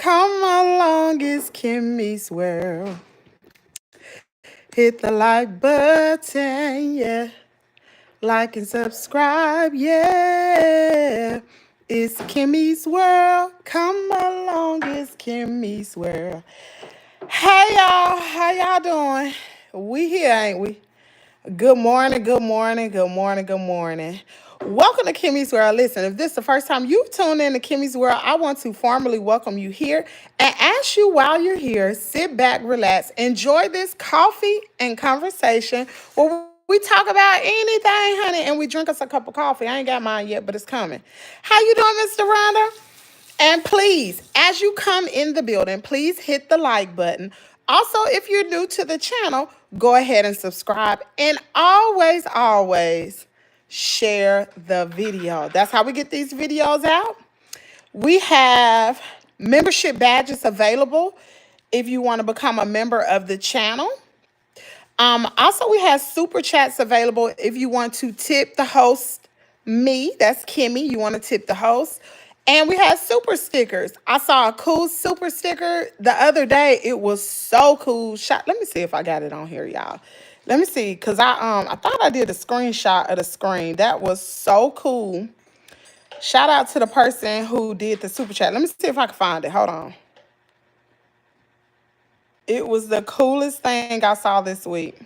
come along, it's Kimmy's world. Hit the like button, yeah. Like and subscribe, yeah. It's Kimmy's world. Come along, it's Kimmy's world. Hey y'all, how y'all doing? We here, ain't we? Good morning, good morning, good morning, good morning. Welcome to Kimmy's World. Listen, if this is the first time you've tuned in to Kimmy's World, I want to formally welcome you here and ask you while you're here, sit back, relax, enjoy this coffee and conversation where we talk about anything, honey, and we drink us a cup of coffee. I ain't got mine yet, but it's coming. How you doing, Mr. Rhonda? And please, as you come in the building, please hit the like button. Also, if you're new to the channel, go ahead and subscribe. And always, always share the video. That's how we get these videos out. We have membership badges available if you want to become a member of the channel. Also, we have super chats available if you want to tip the host, me, that's Kimmy, you want to tip the host. And we have super stickers. I saw a cool super sticker the other day. It was so cool. Let me see if I got it on here, y'all. Let me see, because I thought I did a screenshot of the screen. That was so cool. Shout out to the person who did the super chat. Let me see if I can find it. Hold on. It was the coolest thing I saw this week.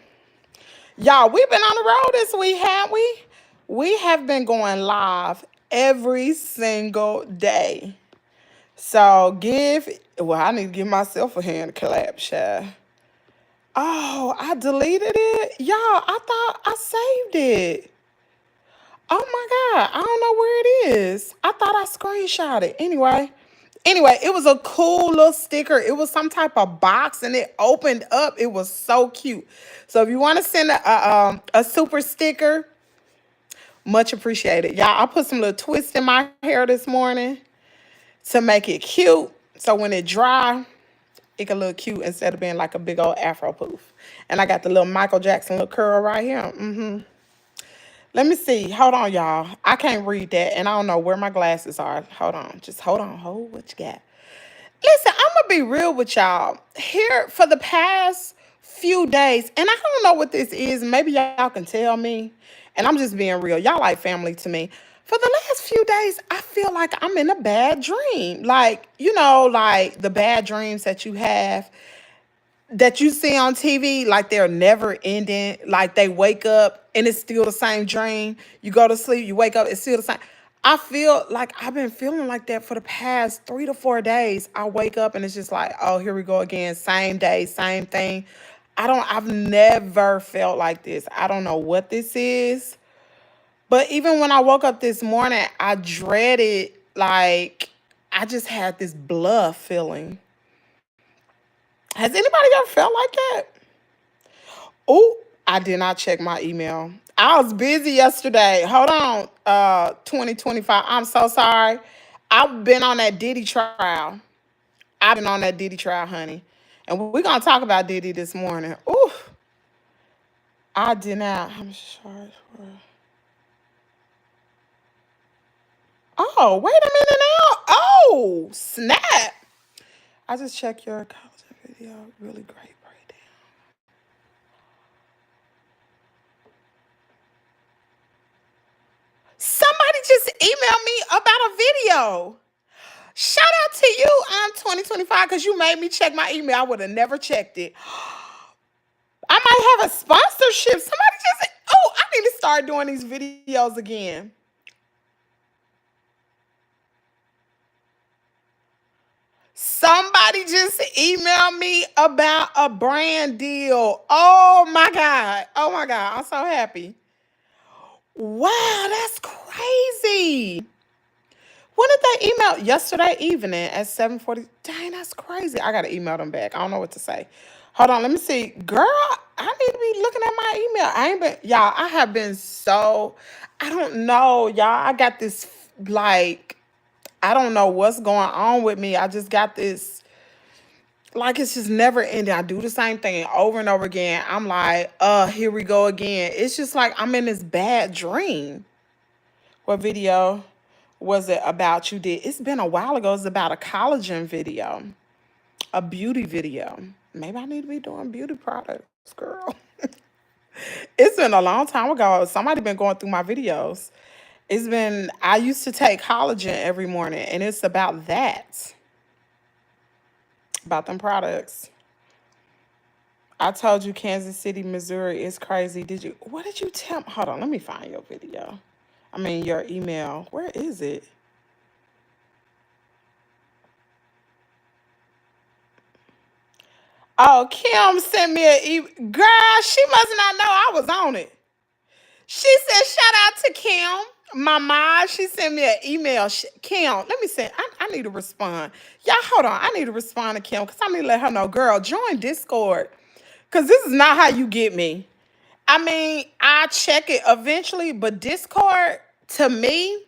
Y'all, we've been on the road this week, haven't we? We have been going live every single day. So I need to give myself a hand clap, child. Oh, I deleted it. Y'all, I thought I saved it. Oh my God, I don't know where it is. I thought I screenshot it. Anyway, it was a cool little sticker. It was some type of box and it opened up. It was so cute. So if you want to send a super sticker, much appreciated. Y'all, I put some little twists in my hair this morning to make it cute. So when it dry, it can look cute instead of being like a big old afro poof. And I got the little Michael Jackson little curl right here. Let me see. Hold on, y'all. I can't read that, and I don't know where my glasses are. Hold on. Just hold on. Hold what you got. Listen, I'm going to be real with y'all. Here for the past few days, and I don't know what this is. Maybe y'all can tell me. And I'm just being real. Y'all like family to me. For the last few days, I feel like I'm in a bad dream. Like, you know, like the bad dreams that you have that you see on TV, like they're never ending. Like they wake up and it's still the same dream. You go to sleep, you wake up, it's still the same. I feel like I've been feeling like that for the past 3 to 4 days. I wake up and it's just like, oh, here we go again. Same day, same thing. I've never felt like this. I don't know what this is. But even when I woke up this morning, I dreaded, like, I just had this blah feeling. Has anybody ever felt like that? Oh, I did not check my email. I was busy yesterday. Hold on, 2025. I'm so sorry. I've been on that Diddy trial. I've been on that Diddy trial, honey. And we're going to talk about Diddy this morning. Ooh, I did not. I'm charged for... Oh, wait a minute now. Oh, snap. I just checked your college video. Really great breakdown. Somebody just emailed me about a video. Shout out to you on 2025 because you made me check my email. I would have never checked it. I might have a sponsorship. Somebody just, oh, I need to start doing these videos again. Somebody just emailed me about a brand deal. Oh my God. Oh my God. I'm so happy. Wow, that's crazy. When did they email? Yesterday evening at 7:40. Dang, that's crazy. I got to email them back. I don't know what to say. Hold on, let me see. Girl, I need to be looking at my email. Y'all, I have been so, I don't know, y'all. I got this, like, I don't know what's going on with me. I just got this, like, it's just never ending. I do the same thing over and over again. I'm like, here we go again. It's just like I'm in this bad dream. What video? was it about you did? It's been a while ago. It's about a collagen video, a beauty video. Maybe I need to be doing beauty products, girl. It's been a long time ago. Somebody been going through my videos. I used to take collagen every morning, and it's about that, about them products. I told you Kansas City, Missouri is crazy. What did you tell me? Hold on, let me find your video. I mean, your email. Where is it? Oh, Kim sent me an email. Girl, she must not know I was on it. She said, shout out to Kim. My mom, she sent me an email. Kim, let me say, I need to respond. Y'all, hold on. I need to respond to Kim because I need to let her know, girl, join Discord. Because this is not how you get me. I mean, I check it eventually, but Discord, to me,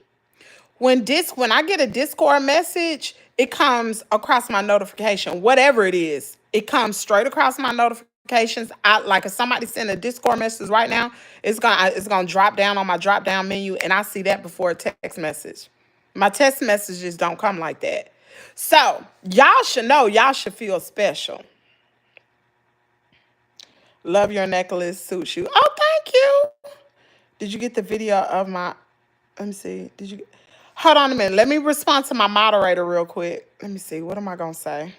when I get a Discord message, it comes across my notification, whatever it is. It comes straight across my notifications. I like if somebody send a Discord message right now, it's gonna drop down on my drop down menu, and I see that before a text message. My text messages don't come like that. So y'all should know, y'all should feel special. Love your necklace, suits you. Oh, thank you. Did you get the video of my? Let me see. Hold on a minute. Let me respond to my moderator real quick. Let me see. What am I gonna say?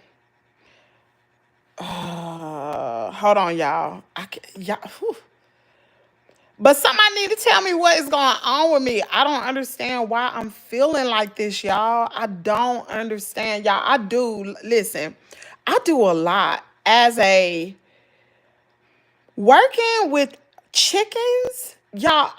Hold on, y'all. Y'all. Whew. But somebody need to tell me what is going on with me. I don't understand why I'm feeling like this, y'all. I don't understand, y'all. I do. Listen, I do a lot as a working with chickens, y'all.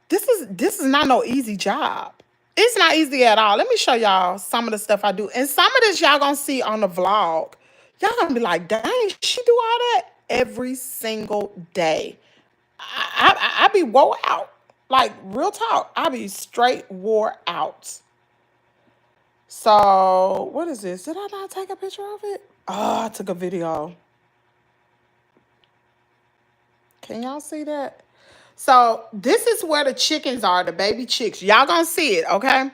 This is not no easy job. It's not easy at all. Let me show y'all some of the stuff I do. And some of this y'all gonna see on the vlog. Y'all gonna be like, dang, she do all that every single day. I be wore out. Like, real talk. I be straight wore out. So, what is this? Did I not take a picture of it? Oh, I took a video. Can y'all see that? So this is where the chickens are, the baby chicks. Y'all gonna see it, okay?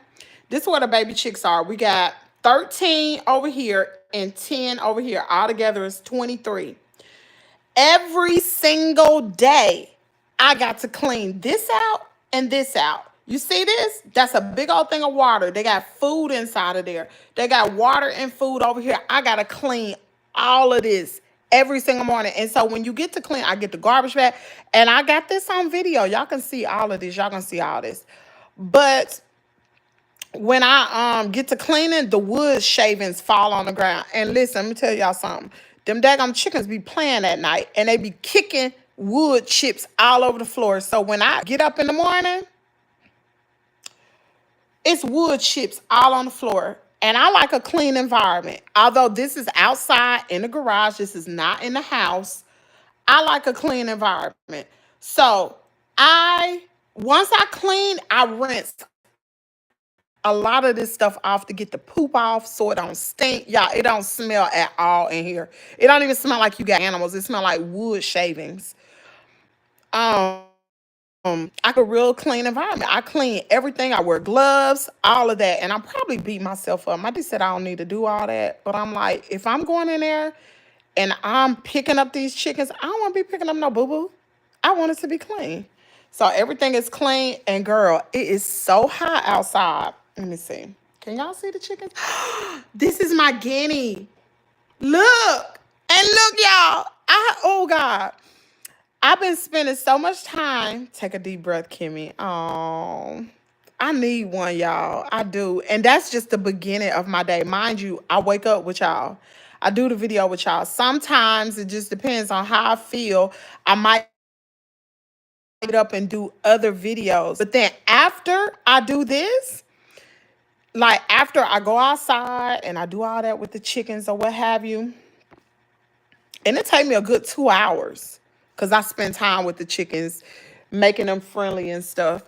This is where the baby chicks are. We got 13 over here and 10 over here. All together is 23. Every single day, I got to clean this out and this out. You see this? That's a big old thing of water. They got food inside of there. They got water and food over here. I got to clean all of this every single morning. And so when you get to clean, I get the garbage bag. And I got this on video. Y'all can see all of this. Y'all can see all this. But when I get to cleaning, the wood shavings fall on the ground. And listen, let me tell y'all something. Them daggum chickens be playing at night, and they be kicking wood chips all over the floor. So when I get up in the morning, it's wood chips all on the floor. And I like a clean environment. Although this is outside in the garage, this is not in the house. I like a clean environment. So once I clean, I rinse a lot of this stuff off to get the poop off so it don't stink. Y'all, it don't smell at all in here. It don't even smell like you got animals. It smell like wood shavings. Um, I could real clean environment. I clean everything. I wear gloves, all of that. And I probably beat myself up. My dad said I don't need to do all that. But I'm like, if I'm going in there and I'm picking up these chickens, I don't want to be picking up no boo-boo. I want it to be clean. So everything is clean. And girl, it is so hot outside. Let me see. Can y'all see the chickens? This is my guinea. Look. And look, y'all. Oh, God. I've been spending so much time. Take a deep breath, Kimmy. Oh, I need one, y'all. I do. And that's just the beginning of my day. Mind you, I wake up with y'all. I do the video with y'all. Sometimes it just depends on how I feel. I might get up and do other videos. But then after I do this, like after I go outside and I do all that with the chickens or what have you, and it take me a good 2 hours because I spend time with the chickens, making them friendly and stuff.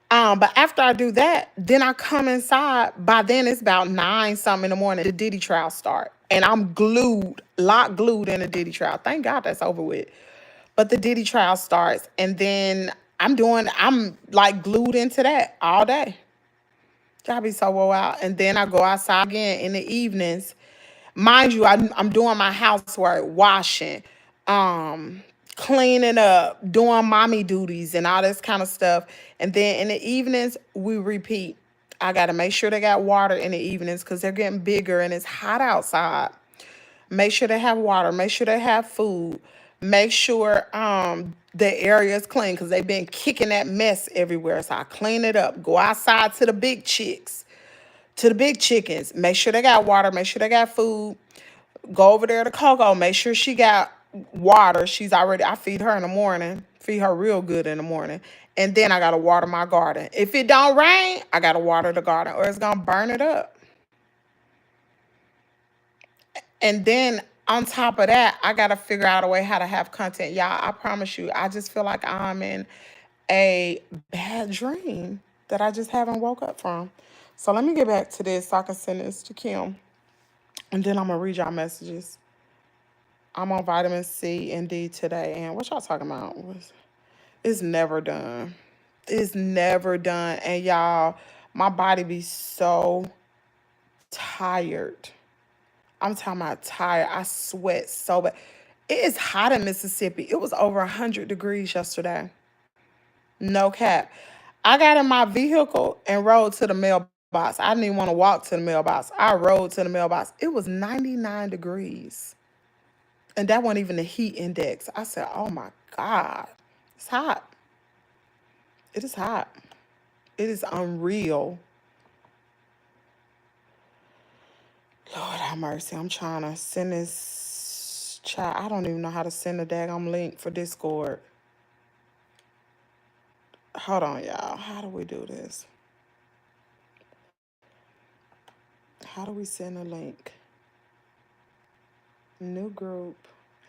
But after I do that, then I come inside. By then it's about 9 something in the morning. The Diddy trial start. And I'm locked glued in the Diddy trial. Thank God that's over with. But the Diddy trial starts. And then I'm like glued into that all day. Y'all be so wore out. And then I go outside again in the evenings. Mind you, I'm doing my housework, washing, um, cleaning up, doing mommy duties and all this kind of stuff. And then in the evenings, we repeat. I got to make sure they got water in the evenings because they're getting bigger and it's hot outside. Make sure they have water. Make sure they have food. Make sure the area is clean because they've been kicking that mess everywhere. So I clean it up. Go outside to the big chicks, to the big chickens. Make sure they got water. Make sure they got food. Go over there to Coco. Make sure she got water. I feed her in the morning. Feed her real good in the morning. And then I got to water my garden. If it don't rain, I got to water the garden or it's going to burn it up. And then on top of that, I got to figure out a way how to have content. Y'all, I promise you, I just feel like I'm in a bad dream that I just haven't woke up from. So let me get back to this so I can send this to Kim. And then I'm going to read y'all messages. I'm on vitamin C and D today. And what y'all talking about? It's never done. It's never done. And y'all, my body be so tired. I'm talking about tired. I sweat so bad. It is hot in Mississippi. It was over 100 degrees yesterday. No cap. I got in my vehicle and rode to the mailbox. I didn't even want to walk to the mailbox. I rode to the mailbox. It was 99 degrees. And that wasn't even the heat index. I said, oh my God. It's hot. It is hot. It is unreal. Lord have mercy. I'm trying to send this chat. I don't even know how to send a daggone link for Discord. Hold on, y'all. How do we do this? How do we send a link? New group,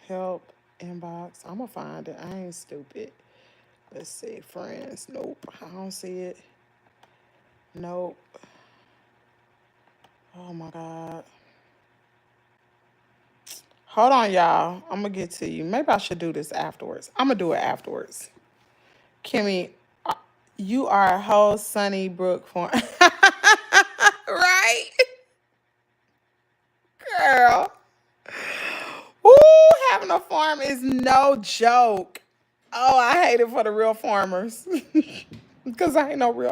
help, inbox. I'm going to find it. I ain't stupid. Let's see. Friends. Nope. I don't see it. Nope. Oh, my God. Hold on, y'all. I'm going to get to you. Maybe I should do this afterwards. I'm going to do it afterwards. Kimmy, you are a whole Sunnybrook farm. Right? Girl. Woo, having a farm is no joke. Oh, I hate it for the real farmers. Because I ain't no real.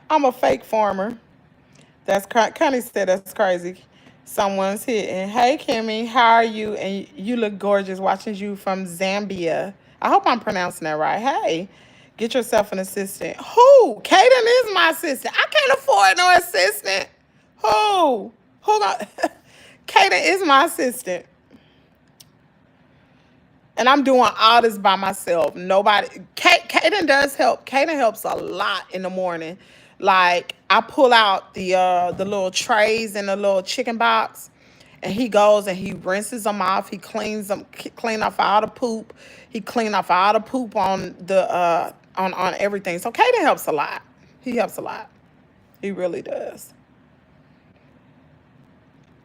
I'm a fake farmer. That's Connie said that's crazy. Someone's hitting. Hey Kimmy, how are you? And you look gorgeous. Watching you from Zambia. I hope I'm pronouncing that right. Hey, get yourself an assistant. Who? Kaden is my assistant. I can't afford no assistant. Who? Who got? Kaden is my assistant. And I'm doing all this by myself. Nobody. Kaden does help. Kaden helps a lot in the morning. Like I pull out the little trays in the little chicken box, and he goes and he rinses them off. He clean off all the poop. He clean off all the poop on the on everything. So Kaden helps a lot. He helps a lot. He really does.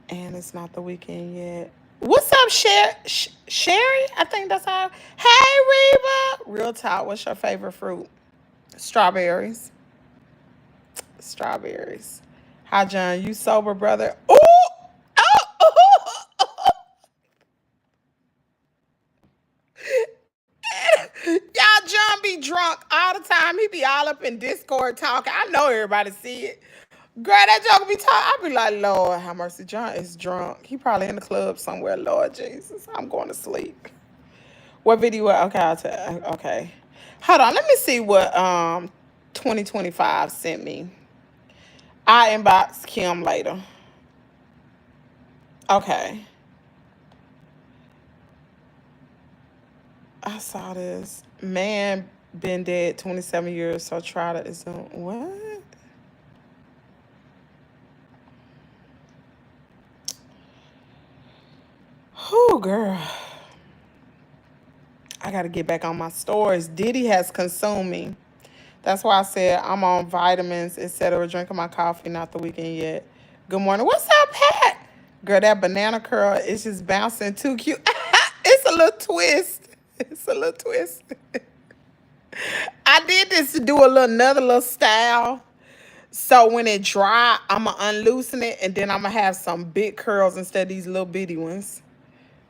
And it's not the weekend yet. What's up, Sherry? I think that's how. Hey, Reba. Real talk. What's your favorite fruit? Strawberries. Strawberries. Hi, John. You sober, brother? Ooh! Oh! Y'all, John be drunk all the time. He be all up in Discord talking. I know everybody see it. Girl, that joke be talking. I be like, Lord, have mercy. John is drunk. He probably in the club somewhere. Lord Jesus, I'm going to sleep. What video? Okay, I'll tell. Okay, hold on. Let me see what 2025 sent me. I inbox Kim later. Okay. I saw this. Man been dead 27 years, so try to assume. What? Oh, girl. I got to get back on my stores. Diddy has consumed me. That's why I said I'm on vitamins, etc. Drinking my coffee, not the weekend yet. Good morning. What's up, Pat? Girl, that banana curl is just bouncing too cute. It's a little twist. It's a little twist. I did this to do another little style. So when it dry, I'ma unloosen it, and then I'ma have some big curls instead of these little bitty ones.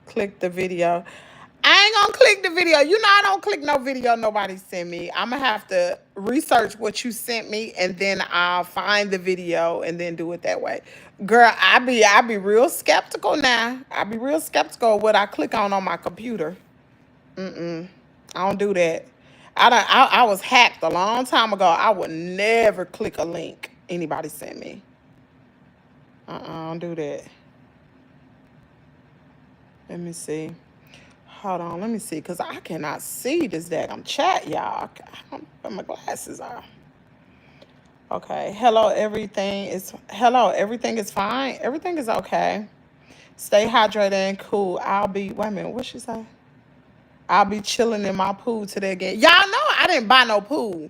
Click the video. I ain't gonna click the video. You know I don't click no video nobody sent me. I'm gonna have to research what you sent me, and then I'll find the video and then do it that way. Girl, I be real skeptical now. I be real skeptical of what I click on my computer. I don't do that. I was hacked a long time ago. I would never click a link anybody sent me. I don't do that. Let me see. Hold on, let me see, because I cannot see this daggum chat, y'all. I don't put my glasses on. Okay. Everything is fine. Everything is okay. Stay hydrated and cool. Wait a minute, what she say? I'll be chilling in my pool today again. Y'all know I didn't buy no pool.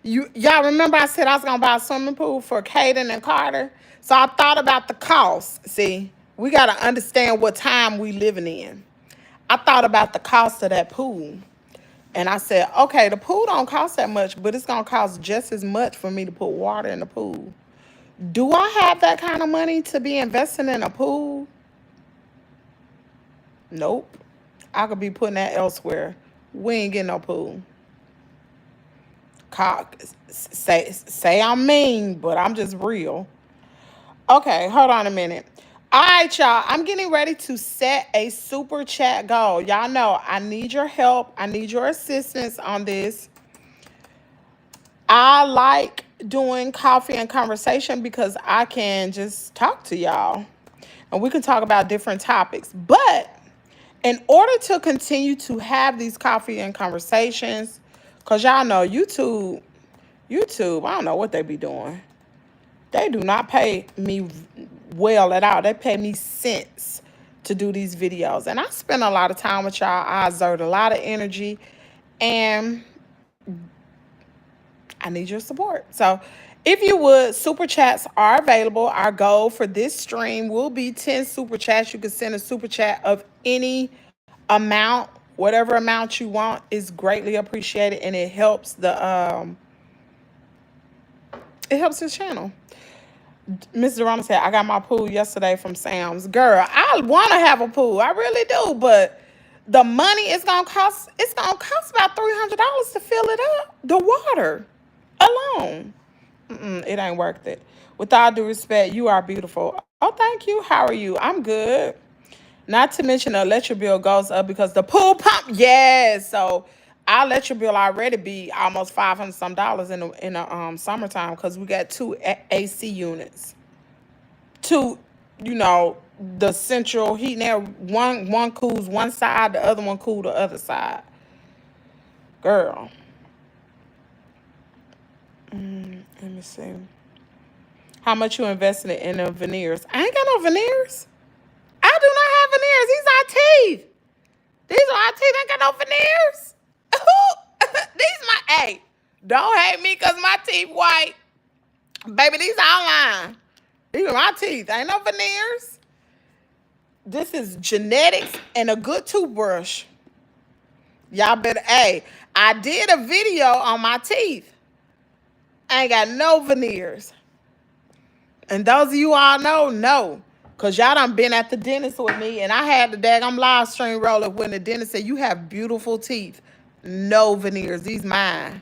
Y'all remember I said I was gonna buy a swimming pool for Kaden and Carter? So I thought about the cost. See, we gotta understand what time we living in. I thought about the cost of that pool. And I said, okay, the pool don't cost that much, but it's gonna cost just as much for me to put water in the pool. Do I have that kind of money to be investing in a pool? Nope. I could be putting that elsewhere. We ain't getting no pool. Say I'm mean, but I'm just real. Okay, hold on a minute. All right, y'all. I'm getting ready to set a super chat goal. Y'all know I need your help. I need your assistance on this. I like doing coffee and conversation because I can just talk to y'all and we can talk about different topics. But in order to continue to have these coffee and conversations, because y'all know YouTube, I don't know what they be doing. They do not pay me well at all. They pay me cents to do these videos. And I spend a lot of time with y'all. I exert a lot of energy. And I need your support. So if you would, super chats are available. Our goal for this stream will be 10 super chats. You can send a super chat of any amount. Whatever amount you want is greatly appreciated, and it helps this channel. Miss Durana said, I got my pool yesterday from Sam's. Girl, I want to have a pool. I really do, but the money it's gonna cost about $300 to fill it up. The water alone. It ain't worth it. With all due respect, you are beautiful. Oh, thank you. How are you? I'm good. Not to mention the electric bill goes up because the pool pump. Yes. So our electric bill already be almost $500 some in the summertime because we got two AC units. Two, the central heat. Now one cools one side, the other one cool the other side. Girl. Let me see. How much you invested in the veneers? I ain't got no veneers. I do not have veneers. These are teeth. These are our teeth. I ain't got no veneers. These my hey. Don't hate me because my teeth white. Baby, these online. These are my teeth. Ain't no veneers. This is genetics and a good toothbrush. Y'all better, I did a video on my teeth. I ain't got no veneers. And those of you all know. Because y'all done been at the dentist with me, and I had the daggum live stream roller when the dentist said, you have beautiful teeth. No veneers. These mine.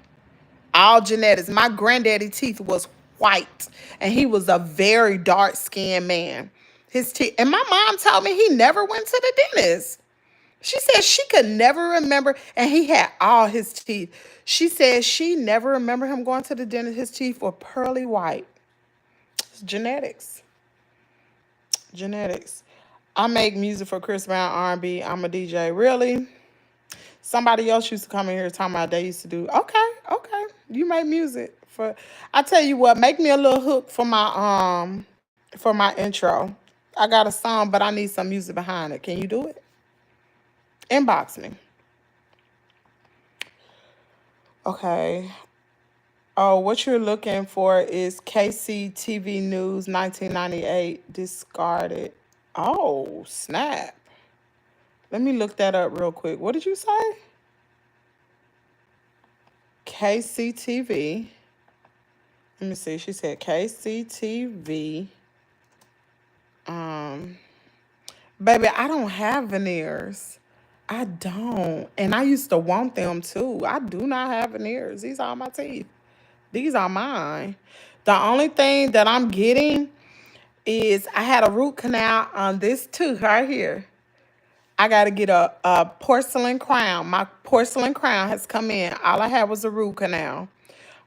All genetics. My granddaddy teeth was white, and he was a very dark-skinned man. His teeth, and my mom told me he never went to the dentist. She said she could never remember, and he had all his teeth. She said she never remembered him going to the dentist. His teeth were pearly white. It's genetics. Genetics. I make music for Chris Brown, R&B. I'm a DJ. Really? Somebody else used to come in here talking about they used to do. Okay. You make music for. I tell you what, make me a little hook for my intro. I got a song, but I need some music behind it. Can you do it? Inbox me. Okay. Oh, what you're looking for is KCTV News 1998 discarded. Oh, snap. Let me look that up real quick. What did you say? KCTV Let me see. She said KCTV. Um, Baby, I don't have veneers. I don't. And I used to want them too. I do not have veneers. These are my teeth. These are mine. The only thing that I'm getting is I had a root canal on this tooth right here. I got to get a porcelain crown. My porcelain crown has come in. All I had was a root canal.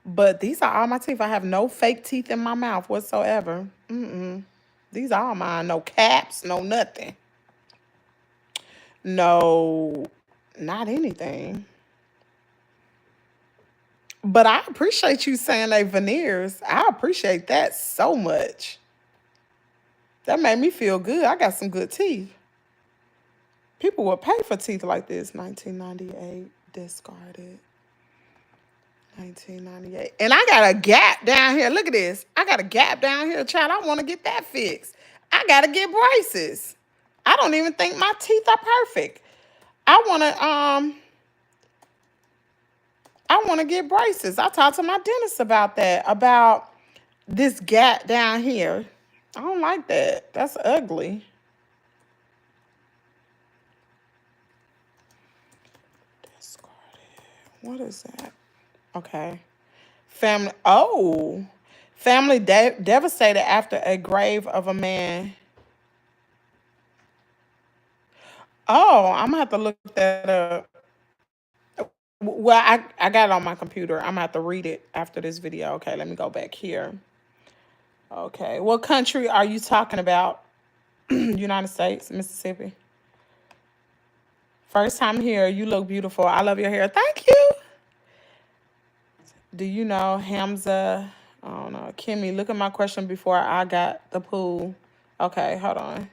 But these are all my teeth. I have no fake teeth in my mouth whatsoever. Mm-mm. These are all mine. No caps, no nothing. No, not anything. But I appreciate you saying they veneers. I appreciate that so much. That made me feel good. I got some good teeth. People would pay for teeth like this. 1998, discarded. 1998. And I got a gap down here. Look at this. I got a gap down here, child. I want to get that fixed. I got to get braces. I don't even think my teeth are perfect. I want to get braces. I talked to my dentist about that, about this gap down here. I don't like that. That's ugly. Discarded. What is that? Okay. Family. Oh. Family devastated after a grave of a man. Oh, I'm going to have to look that up. Well, I got it on my computer. I'm going to have to read it after this video. Okay, let me go back here. Okay. What country are you talking about? United States, Mississippi. First time here. You look beautiful. I love your hair. Thank you. Do you know Hamza? I don't know. Kimmy, look at my question before I got the pool. Okay, hold on.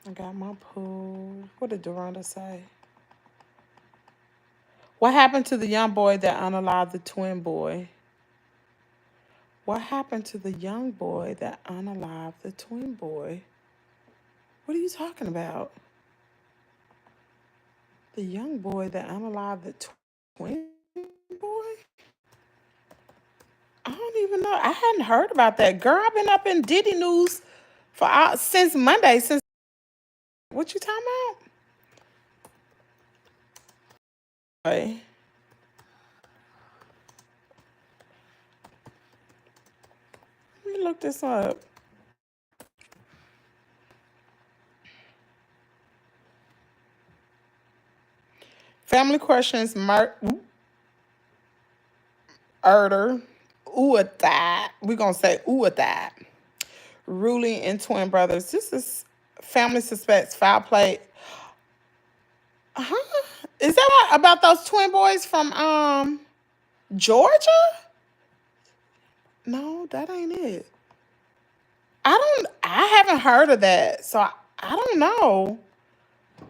I got my pool. What did Duranda say? What happened to the young boy that unalived the twin boy? What happened to the young boy that unalived the twin boy? What are you talking about? The young boy that unalived the twin boy? I don't even know. I hadn't heard about that. Girl, I've been up in Diddy news for since Monday. Since what you talking about? Okay. Let me look this up. Family questions, murder. Uathat. We're going to say Uathat. Ruling and twin brothers. This is family suspects foul play. Huh? Is that about those twin boys from Georgia? No, that ain't it. I haven't heard of that. So I don't know.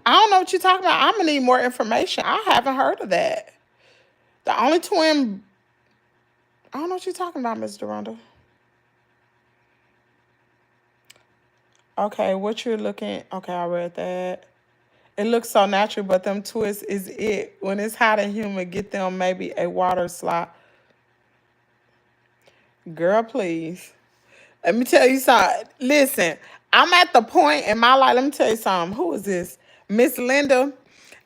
I don't know what you're talking about. I'm gonna need more information. I haven't heard of that. The only twin. I don't know what you're talking about, Miss Duranda. Okay, what you're looking. Okay, I read that. It looks so natural, but them twists is it. When it's hot and humid, get them maybe a water slide. Girl, please. Let me tell you something. Listen, I'm at the point in my life. Let me tell you something. Who is this? Miss Linda.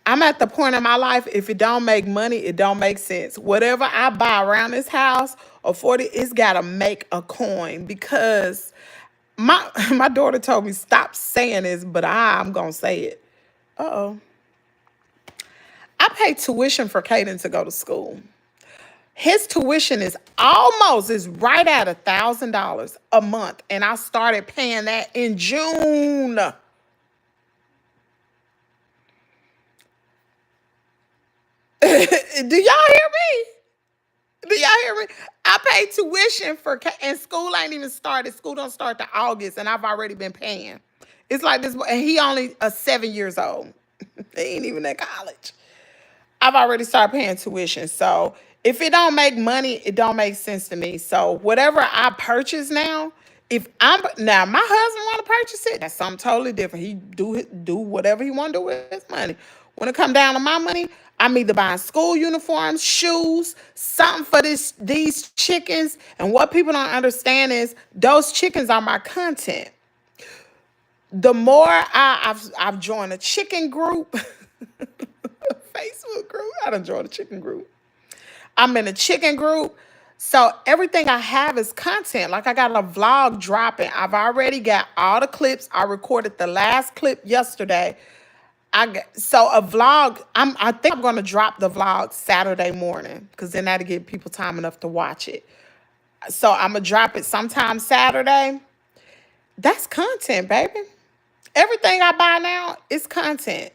I'm at the point in my life, if it don't make money, it don't make sense. Whatever I buy around this house or 40, it's got to make a coin because my daughter told me stop saying this, but I'm going to say it. Uh-oh. I pay tuition for Caden to go to school. His tuition is right at $1,000 a month. And I started paying that in June. Do y'all hear me? Do y'all hear me? I pay tuition and school ain't even started. School don't start to August, and I've already been paying. It's like this, and he only 7 years old. He ain't even at college. I've already started paying tuition. So if it don't make money, it don't make sense to me. So whatever I purchase now, if I'm now my husband want to purchase it, that's something totally different. He do whatever he want to do with his money. When it come down to my money, I'm either buying school uniforms, shoes, something for these chickens. And what people don't understand is those chickens are my content. The more I've joined a chicken group, Facebook group. I done joined a chicken group. I'm in a chicken group. So everything I have is content. Like I got a vlog dropping. I've already got all the clips. I recorded the last clip yesterday. So a vlog, I think I'm gonna drop the vlog Saturday morning because then that'll give people time enough to watch it. So I'm gonna drop it sometime Saturday. That's content, baby. Everything I buy now is content.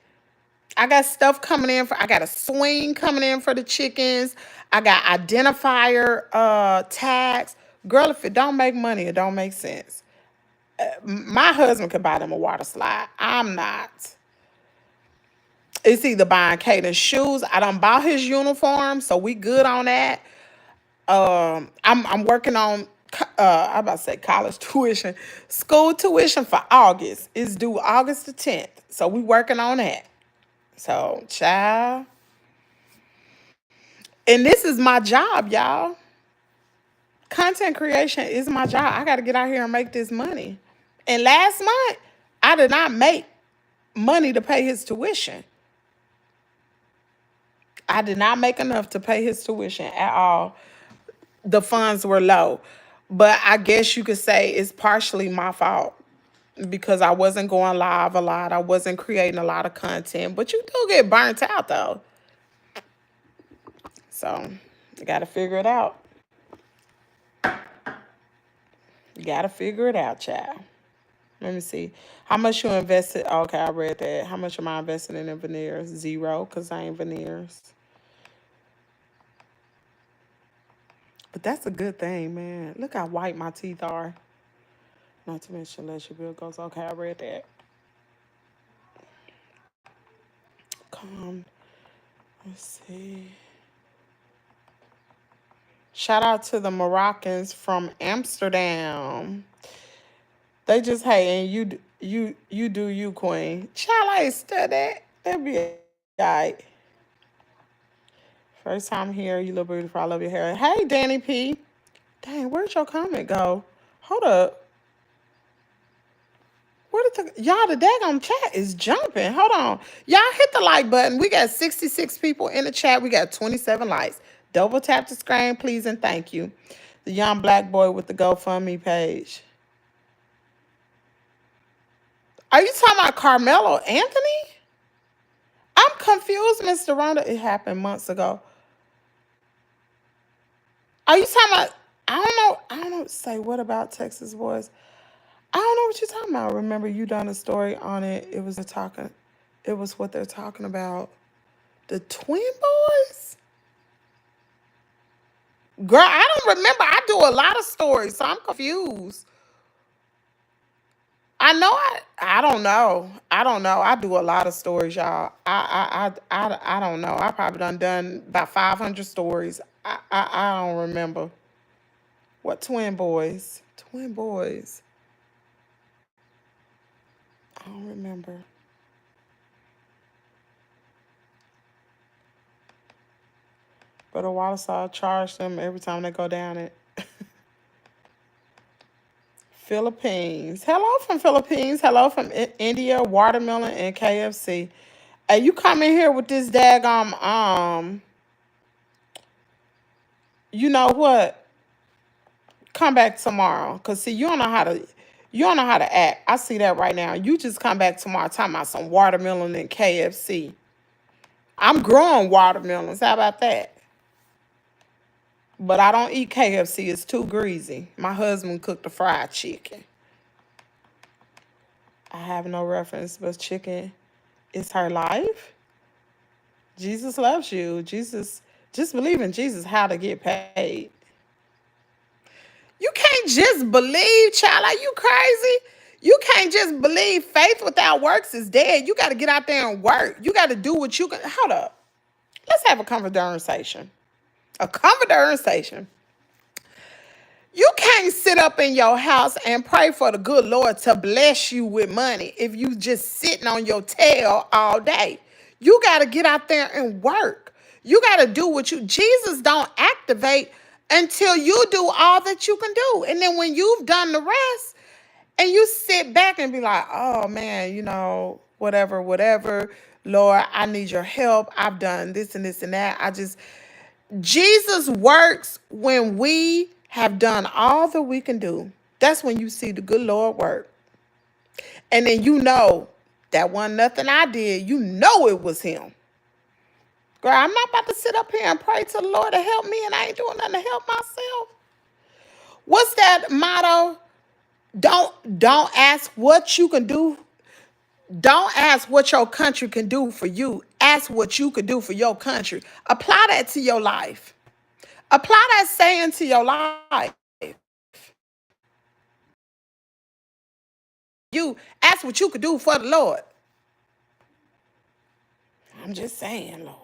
I got stuff coming in I got a swing coming in for the chickens. I got identifier tags. Girl, if it don't make money, it don't make sense. My husband could buy them a water slide. I'm not. It's either buying Caden shoes. I done bought his uniform, so we good on that. I'm working on I'm about to say college tuition. School tuition for August. It's due August the 10th. So we working on that. So, child. And this is my job, y'all. Content creation is my job. I got to get out here and make this money. And last month, I did not make money to pay his tuition. I did not make enough to pay his tuition at all. The funds were low. But I guess you could say it's partially my fault because I wasn't going live a lot. I wasn't creating a lot of content. But you do get burnt out, though. So, you got to figure it out. You got to figure it out, child. Let me see. How much you invested? Okay, I read that. How much am I investing in veneers? 0, because I ain't veneers. But that's a good thing, man. Look how white my teeth are. Not to mention unless your bill goes. Okay, I read that. Let's see. Shout out to the Moroccans from Amsterdam. They just hating. You do you, queen. Child, I ain't studied. That'd be all right. First time here, you look beautiful. I love your hair. Hey, Danny P. Dang, where'd your comment go? Hold up. Y'all, the daggone chat is jumping. Hold on. Y'all hit the like button. We got 66 people in the chat. We got 27 likes. Double tap the screen, please, and thank you. The young black boy with the GoFundMe page. Are you talking about Carmelo Anthony? I'm confused, Mr. Ronda. It happened months ago. Are you talking about, I don't know, say what about Texas boys? I don't know what you're talking about. Remember, you done a story on it. It was what they're talking about. The twin boys? Girl, I don't remember. I do a lot of stories, so I'm confused. I know I don't know. I don't know. I do a lot of stories, y'all. I don't know. I probably done about 500 stories. I don't remember. What twin boys? Twin boys. I don't remember. But a water side charge them every time they go down it. Philippines. Hello from Philippines. Hello from India, watermelon, and KFC. Hey, you come in here with this daggone, you know what? Come back tomorrow. Cause see, you don't know how to act. I see that right now. You just come back tomorrow talking about some watermelon and KFC. I'm growing watermelons. How about that? But I don't eat KFC. It's too greasy. My husband cooked the fried chicken. I have no reference, but chicken is her life. Jesus loves you. Jesus, just believe in Jesus, how to get paid. You can't just believe, child. Are you crazy? You can't just believe. Faith without works is dead. You got to get out there and work. You got to do what you can. Hold up. Let's have a conversation. A conversation. You can't sit up in your house and pray for the good Lord to bless you with money if you just sitting on your tail all day. You got to get out there and work. You got to do what you, Jesus don't activate until you do all that you can do. And then when you've done the rest and you sit back and be like, oh man, whatever, whatever. Lord, I need your help. I've done this and this and that. Jesus works when we have done all that we can do. That's when you see the good Lord work. And then that wasn't nothing I did. It was him. Girl, I'm not about to sit up here and pray to the Lord to help me and I ain't doing nothing to help myself. What's that motto? Don't ask what you can do. Don't ask what your country can do for you. Ask what you can do for your country. Apply that to your life. Apply that saying to your life. You ask what you could do for the Lord. I'm just saying, Lord.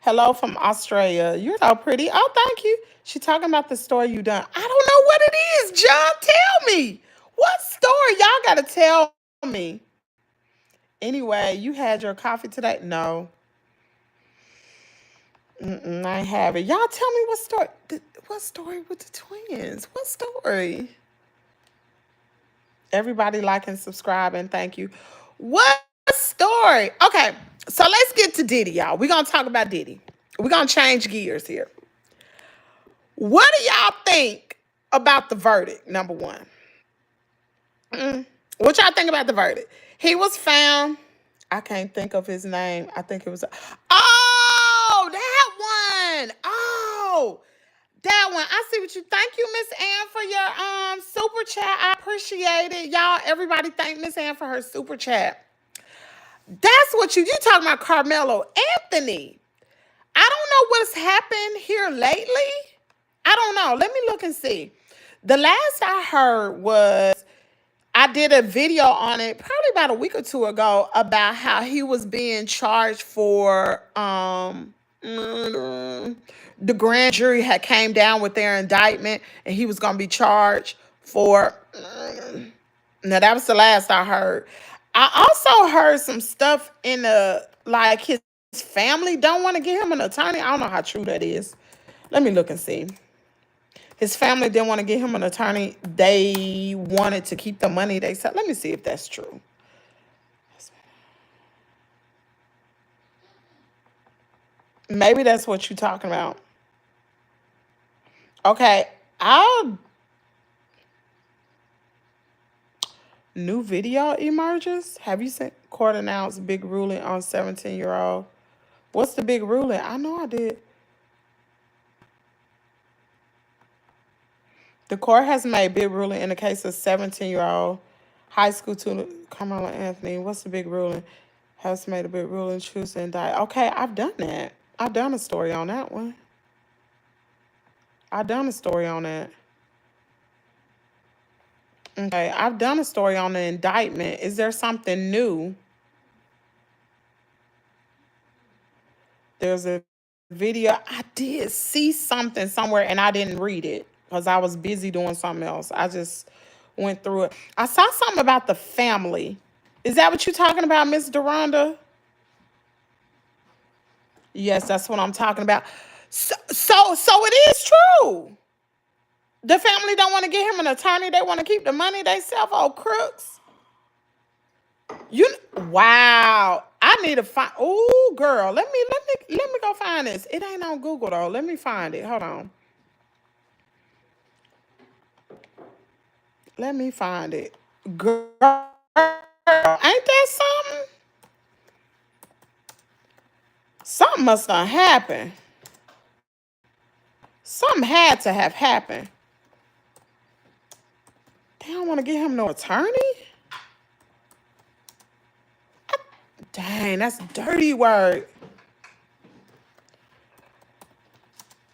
Hello from Australia. You're so pretty. Oh, thank you. She talking about the story you done. I don't know what it is, John. Tell me. What story? Y'all got to tell me. Anyway, you had your coffee today? No. I ain't have it. Y'all tell me what story. What story with the twins? What story? Everybody like and subscribe and thank you. What story? Okay, so let's get to Diddy, y'all. We're going to talk about Diddy. We're going to change gears here. What do y'all think about the verdict, number one? What y'all think about the verdict? He was found. I can't think of his name. I think it was. Oh, that one. Oh, that one. I see what you. Thank you, Miss Ann, for your super chat. I appreciate it. Y'all, everybody thank Miss Ann for her super chat. That's what you talking about, Carmelo Anthony. I don't know what's happened here lately. I don't know. Let me look and see. The last I heard was I did a video on it probably about a week or two ago about how he was being charged for the grand jury had came down with their indictment and he was going to be charged for now that was the last I heard. I also heard some stuff in like his family don't want to give him an attorney. I don't know how true that is. Let me look and see. His family didn't want to give him an attorney. They wanted to keep the money they said. Let me see if that's true. Maybe that's what you're talking about. Okay, new video emerges. Have you seen court announced big ruling on 17-year-old? What's the big ruling? I know I did. The court has made big ruling in the case of 17-year-old high school student Carmelo Anthony. What's the big ruling? Has made a big ruling, choose to indict. Okay, I've done that. I've done a story on that one. I've done a story on that. Okay, I've done a story on the indictment. Is there something new? There's a video. I did see something somewhere and I didn't read it because I was busy doing something else. I just went through it. I saw something about the family. Is that what you're talking about, Miss Deronda? Yes, that's what I'm talking about. So it is true. The family don't want to give him an attorney. They want to keep the money themselves. Oh, crooks. Wow. I need to find. Oh, girl. Let me go find this. It ain't on Google though. Let me find it. Hold on. Let me find it. Girl, ain't that something? Something must have happened. Something had to have happened. They don't want to give him no attorney? Dang, that's dirty work.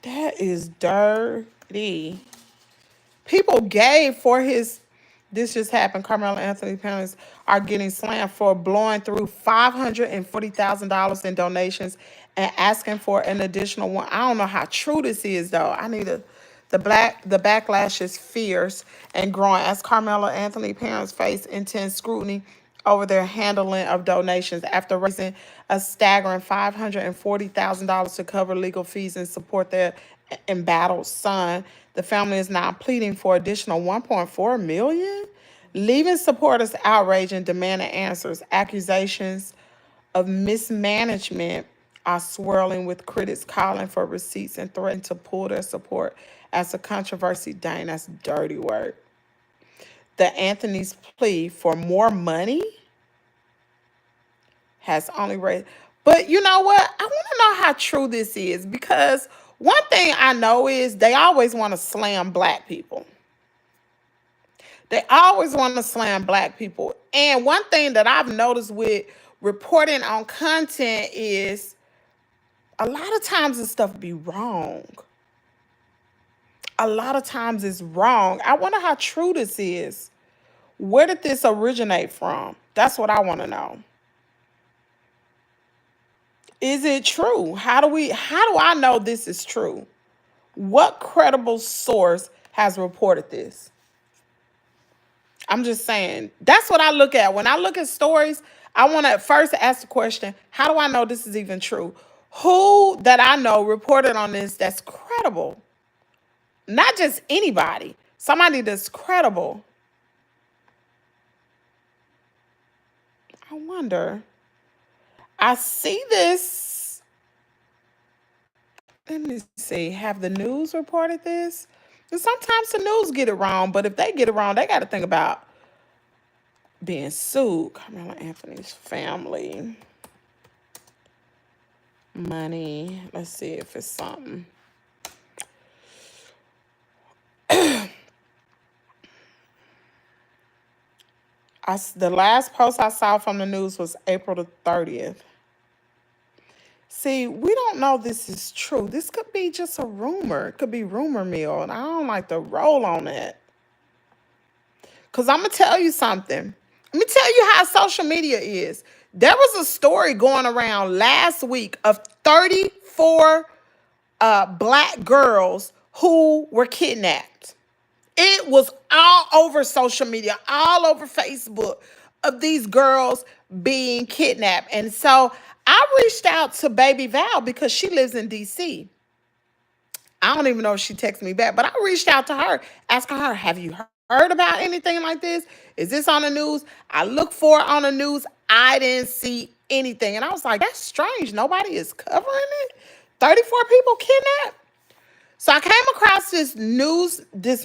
That is dirty. People gave for his, this just happened. Carmelo Anthony's parents are getting slammed for blowing through $540,000 in donations and asking for an additional one. I don't know how true this is though. The backlash is fierce and growing as Carmelo Anthony parents face intense scrutiny over their handling of donations after raising a staggering $540,000 to cover legal fees and support their embattled son. The family is now pleading for additional 1.4 million, leaving supporters outraged and demanding answers. Accusations of mismanagement are swirling, with critics calling for receipts and threatening to pull their support as the controversy. Dang, that's dirty work. The Anthony's plea for more money has only raised. But you know what? I want to know how true this is, because one thing I know is they always want to slam black people. They always want to slam black people. And one thing that I've noticed with reporting on content is a lot of times this stuff be wrong. A lot of times it's wrong. I wonder how true this is. Where did this originate from? That's what I want to know. Is it true? How do I know this is true? What credible source has reported this? I'm just saying, that's what I look at. When I look at stories, I want to first ask the question, how do I know this is even true? Who that I know reported on this that's credible? Not just anybody, somebody that's credible. I wonder. I see this. Let me see. Have the news reported this? And sometimes the news get it wrong, but if they get it wrong, they got to think about being sued. Carmelo Anthony's family. Money. Let's see if it's something. The last post I saw from the news was April the 30th. See, we don't know this is true. This could be just a rumor. It could be rumor mill, and I don't like to roll on it. Because I'm going to tell you something. Let me tell you how social media is. There was a story going around last week of 34 black girls who were kidnapped. It was all over social media, all over Facebook, of these girls being kidnapped. And so I reached out to Baby Val because she lives in D.C. I don't even know if she texted me back, but I reached out to her, asking her, have you heard about anything like this? Is this on the news? I looked for it on the news. I didn't see anything. And I was like, that's strange. Nobody is covering it. 34 people kidnapped. So I came across this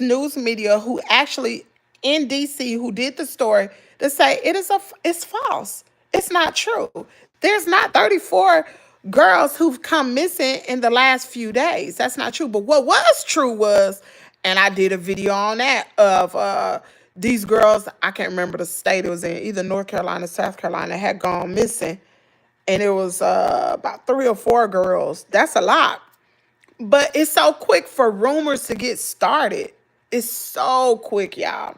news media who actually in DC who did the story to say it's false. It's not true. There's not 34 girls who've come missing in the last few days. That's not true. But what was true was, and I did a video on that, of these girls, I can't remember the state it was in, either North Carolina, South Carolina, had gone missing. And it was about 3 or 4 girls. That's a lot. But it's so quick for rumors to get started. It's so quick, y'all.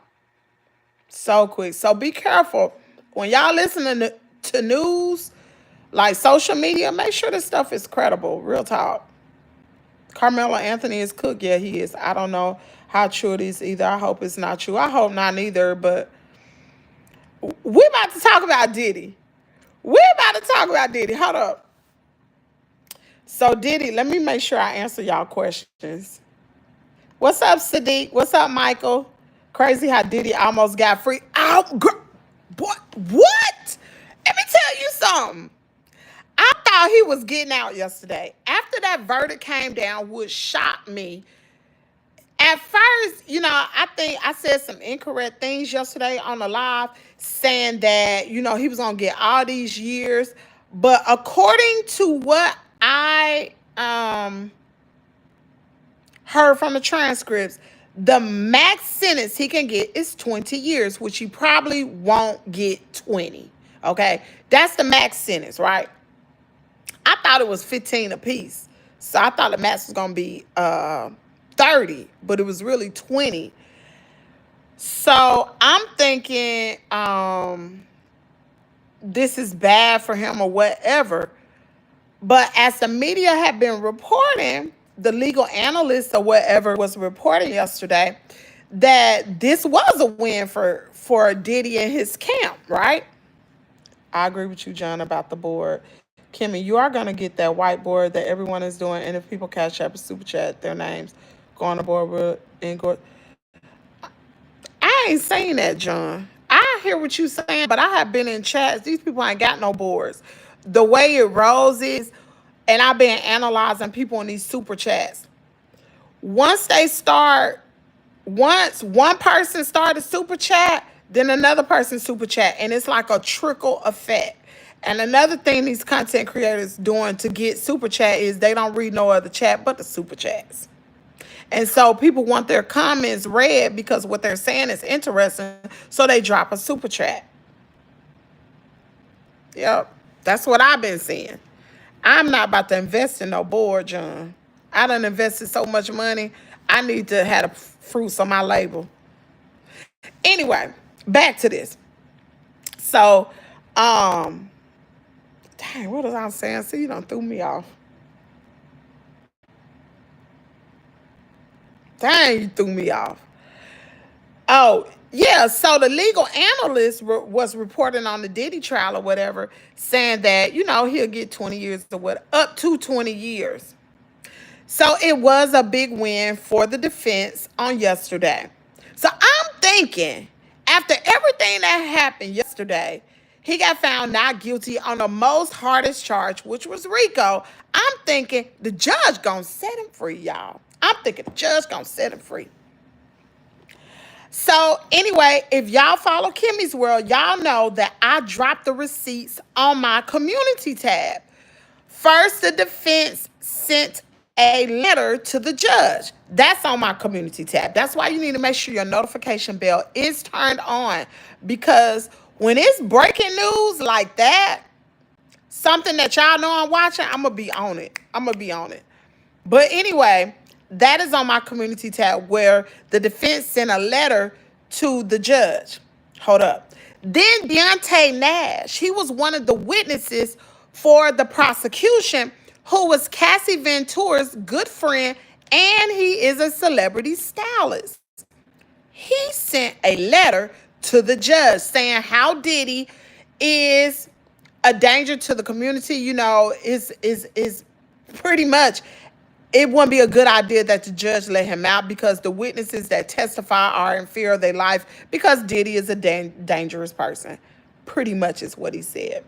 So quick. So be careful. When y'all listening to news, like social media, make sure this stuff is credible. Real talk. Carmelo Anthony is cooked. Yeah, he is. I don't know how true it is either. I hope it's not true. I hope not either. But we're about to talk about Diddy. Hold up. So Diddy, let me make sure I answer y'all questions. What's up, Sadiq? What's up, Michael? Crazy how Diddy almost got free. What? Let me tell you something. I thought he was getting out yesterday. After that verdict came down, which shocked me. At first, I think I said some incorrect things yesterday on the live, saying that, he was going to get all these years. But according to what I heard from the transcripts, the max sentence he can get is 20 years, which he probably won't get 20. Okay? That's the max sentence, right? I thought it was 15 apiece. So I thought the max was going to be 30, but it was really 20. So I'm thinking this is bad for him or whatever. But as the media had been reporting, the legal analyst or whatever was reporting yesterday that this was a win for Diddy and his camp, right? I agree with you, John, about the board. Kimmy, you are gonna get that whiteboard that everyone is doing, and if people cash up a super chat their names, go on the board with and go. I ain't saying that, John. I hear what you saying, but I have been in chats. These people ain't got no boards. The way it rolls is, and I've been analyzing people in these super chats. Once they start, once one person started super chat, then another person super chat, and it's like a trickle effect. And another thing these content creators doing to get super chat is they don't read no other chat but the super chats. And so people want their comments read because what they're saying is interesting, so they drop a super chat. Yep, that's what I've been seeing. I'm not about to invest in no board, John. I done invested so much money. I need to have the fruits on my label. Anyway, back to this. So, dang, what was I saying? See, you done threw me off. Dang, you threw me off. Oh, yeah. So the legal analyst was reporting on the Diddy trial or whatever, saying that, he'll get 20 years or what, up to 20 years. So it was a big win for the defense on yesterday. So I'm thinking, after everything that happened yesterday, he got found not guilty on the most hardest charge, which was RICO. I'm thinking the judge gonna set him free, y'all. I'm thinking the judge gonna set him free. So anyway, if y'all follow Kimmy's World, y'all know that I dropped the receipts on my community tab. First, the defense sent a letter to the judge. That's on my community tab. That's why you need to make sure your notification bell is turned on, because when it's breaking news like that, something that y'all know I'm watching, I'm going to be on it. I'm going to be on it. But anyway, that is on my community tab where the defense sent a letter to the judge. Hold up. Then Deontay Nash, he was one of the witnesses for the prosecution, who was Cassie Ventura's good friend, and he is a celebrity stylist. He sent a letter to the judge saying how Diddy is a danger to the community, is pretty much, it wouldn't be a good idea that the judge let him out because the witnesses that testify are in fear of their life because Diddy is a dangerous person. Pretty much is what he said.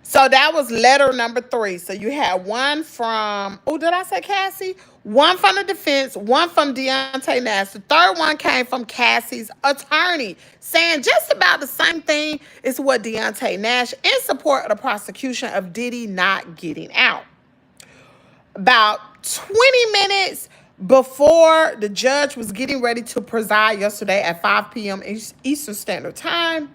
So that was letter number 3. So you had one from, did I say Cassie? One from the defense, one from Deontay Nash. The third one came from Cassie's attorney saying just about the same thing as what Deontay Nash, in support of the prosecution of Diddy not getting out. About 20 minutes before the judge was getting ready to preside yesterday at 5 p.m. Eastern Standard Time,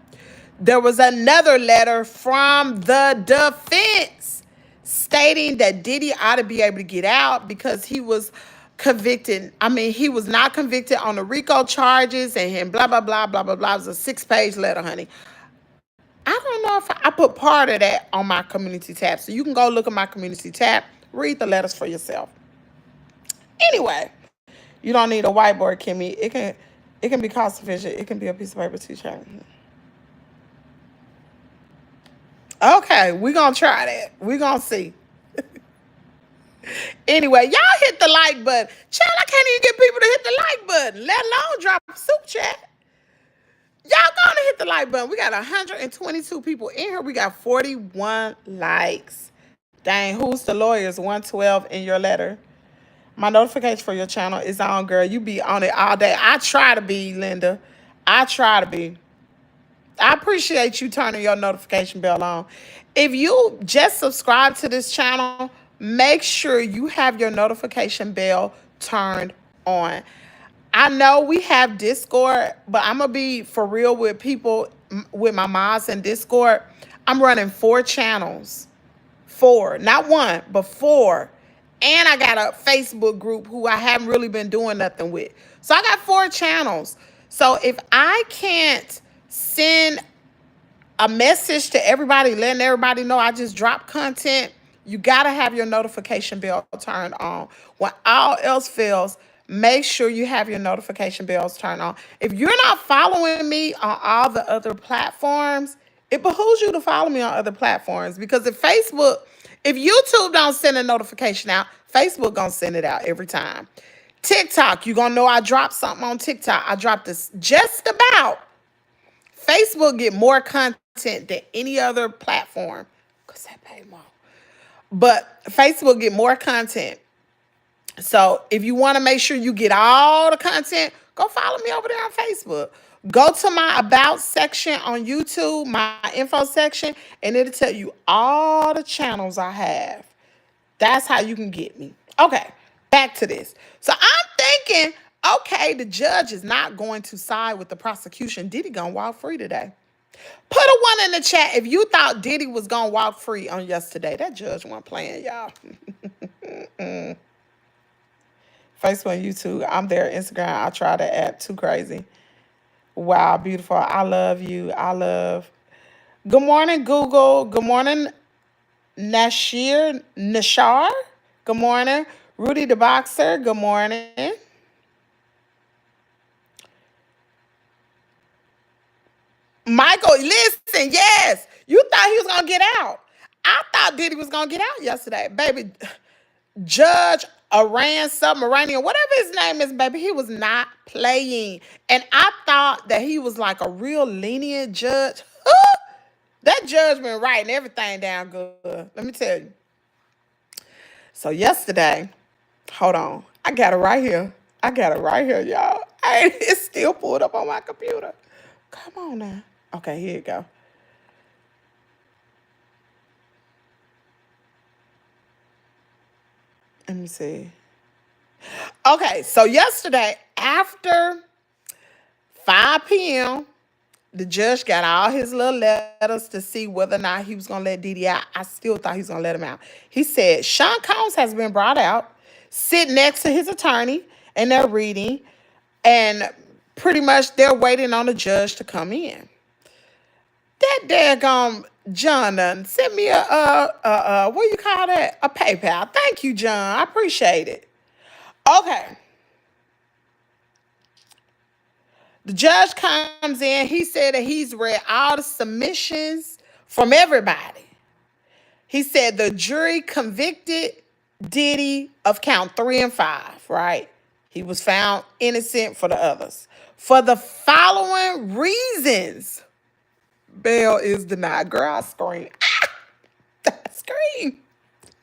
there was another letter from the defense stating that Diddy ought to be able to get out because he was convicted. He was not convicted on the RICO charges and blah, blah, blah, blah, blah, blah. It was a 6-page letter, honey. I don't know if I put part of that on my community tab. So you can go look at my community tab, read the letters for yourself. Anyway, you don't need a whiteboard, Kimmy. It can be cost efficient. It can be a piece of paper too, child. Okay, we're going to try that. We're going to see. Anyway, y'all hit the like button. Child, I can't even get people to hit the like button, let alone drop a super chat. Y'all going to hit the like button. We got 122 people in here. We got 41 likes. Dang, who's the lawyers? 112 in your letter. My notification for your channel is on, girl. You be on it all day. I try to be, Linda. I try to be. I appreciate you turning your notification bell on. If you just subscribe to this channel, make sure you have your notification bell turned on. I know we have Discord, but I'm going to be for real with people, with my mods in Discord. I'm running 4 channels. 4, not 1, but 4. And I got a Facebook group who I haven't really been doing nothing with. So I got 4 channels. So if I can't send a message to everybody, letting everybody know I just dropped content, you got to have your notification bell turned on. When all else fails, make sure you have your notification bells turned on. If you're not following me on all the other platforms, it behooves you to follow me on other platforms because if YouTube don't send a notification out, Facebook gonna send it out every time. TikTok, you gonna know I dropped something on TikTok. I dropped this just about. Facebook get more content than any other platform because they pay more. But Facebook get more content. So if you want to make sure you get all the content, go follow me over there on Facebook. Go to my about section on YouTube, my info section, and it'll tell you all the channels I have. That's how you can get me. Okay, back to this. So I'm thinking, okay, the judge is not going to side with the prosecution. Diddy gonna walk free today. Put a one in the chat if you thought Diddy was gonna walk free on yesterday. That judge wasn't playing, y'all. Facebook, YouTube. I'm there. Instagram. I try the app. Too crazy. Wow, beautiful. I love you. I love. Good morning, Google. Good morning, Nashar. Good morning, Rudy the Boxer. Good morning. Michael, listen, yes. You thought he was going to get out. I thought Diddy was going to get out yesterday. Baby, Judge Iran Submarinian, whatever his name is, baby, he was not playing. And I thought that he was like a real lenient judge. That judge been writing everything down good. Let me tell you. So yesterday, hold on. I got it right here. I got it right here, y'all. It's still pulled up on my computer. Come on now. Okay, here you go. Let me see. Okay, so yesterday after 5 p.m., the judge got all his little letters to see whether or not he was going to let Diddy out. I still thought he was going to let him out. He said, Sean Combs has been brought out, sit next to his attorney, and they're reading. And pretty much they're waiting on the judge to come in. That daggone John done sent me what do you call that? A PayPal. Thank you, John. I appreciate it. Okay. The judge comes in. He said that he's read all the submissions from everybody. He said the jury convicted Diddy of count 3 and 5, right? He was found innocent for the others. For the following reasons, bail is denied. Girl, I scream. I scream.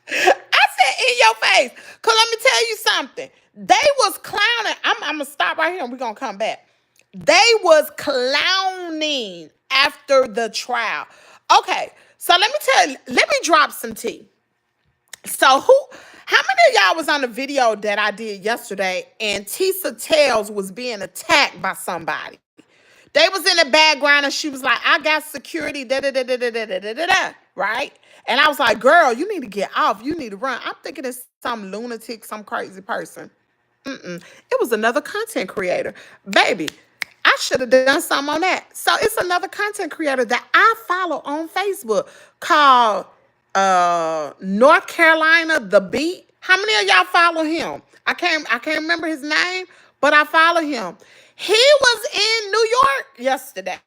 I said in your face. Because let me tell you something. They was clowning. I'm going to stop right here and we're going to come back. They was clowning after the trial. Okay, so let me drop some tea. So how many of y'all was on the video that I did yesterday and Tisa Tales was being attacked by somebody? They was in the background and she was like, I got security, da, right? And I was like, girl, you need to get off. You need to run. I'm thinking it's some lunatic, some crazy person. It was another content creator. Baby, I should have done something on that. So it's another content creator that I follow on Facebook called North Carolina The Beat. How many of y'all follow him? I can't remember his name, but I follow him. He was in New York yesterday.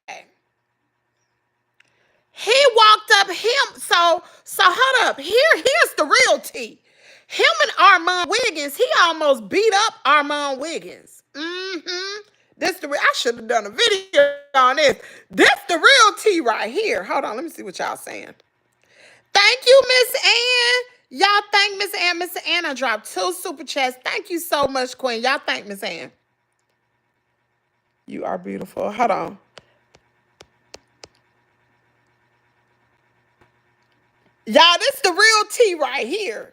He walked up him. So hold up. Here's the real tea. Him and Armand Wiggins, he almost beat up Armand Wiggins. I should have done a video on this. This the real tea right here. Hold on, let me see what y'all saying. Thank you, Miss Ann. Y'all thank Miss Ann. Miss Ann, I dropped 2 super chats. Thank you so much, Queen. Y'all thank Miss Ann. You are beautiful. Hold on. Y'all, this the real tea right here.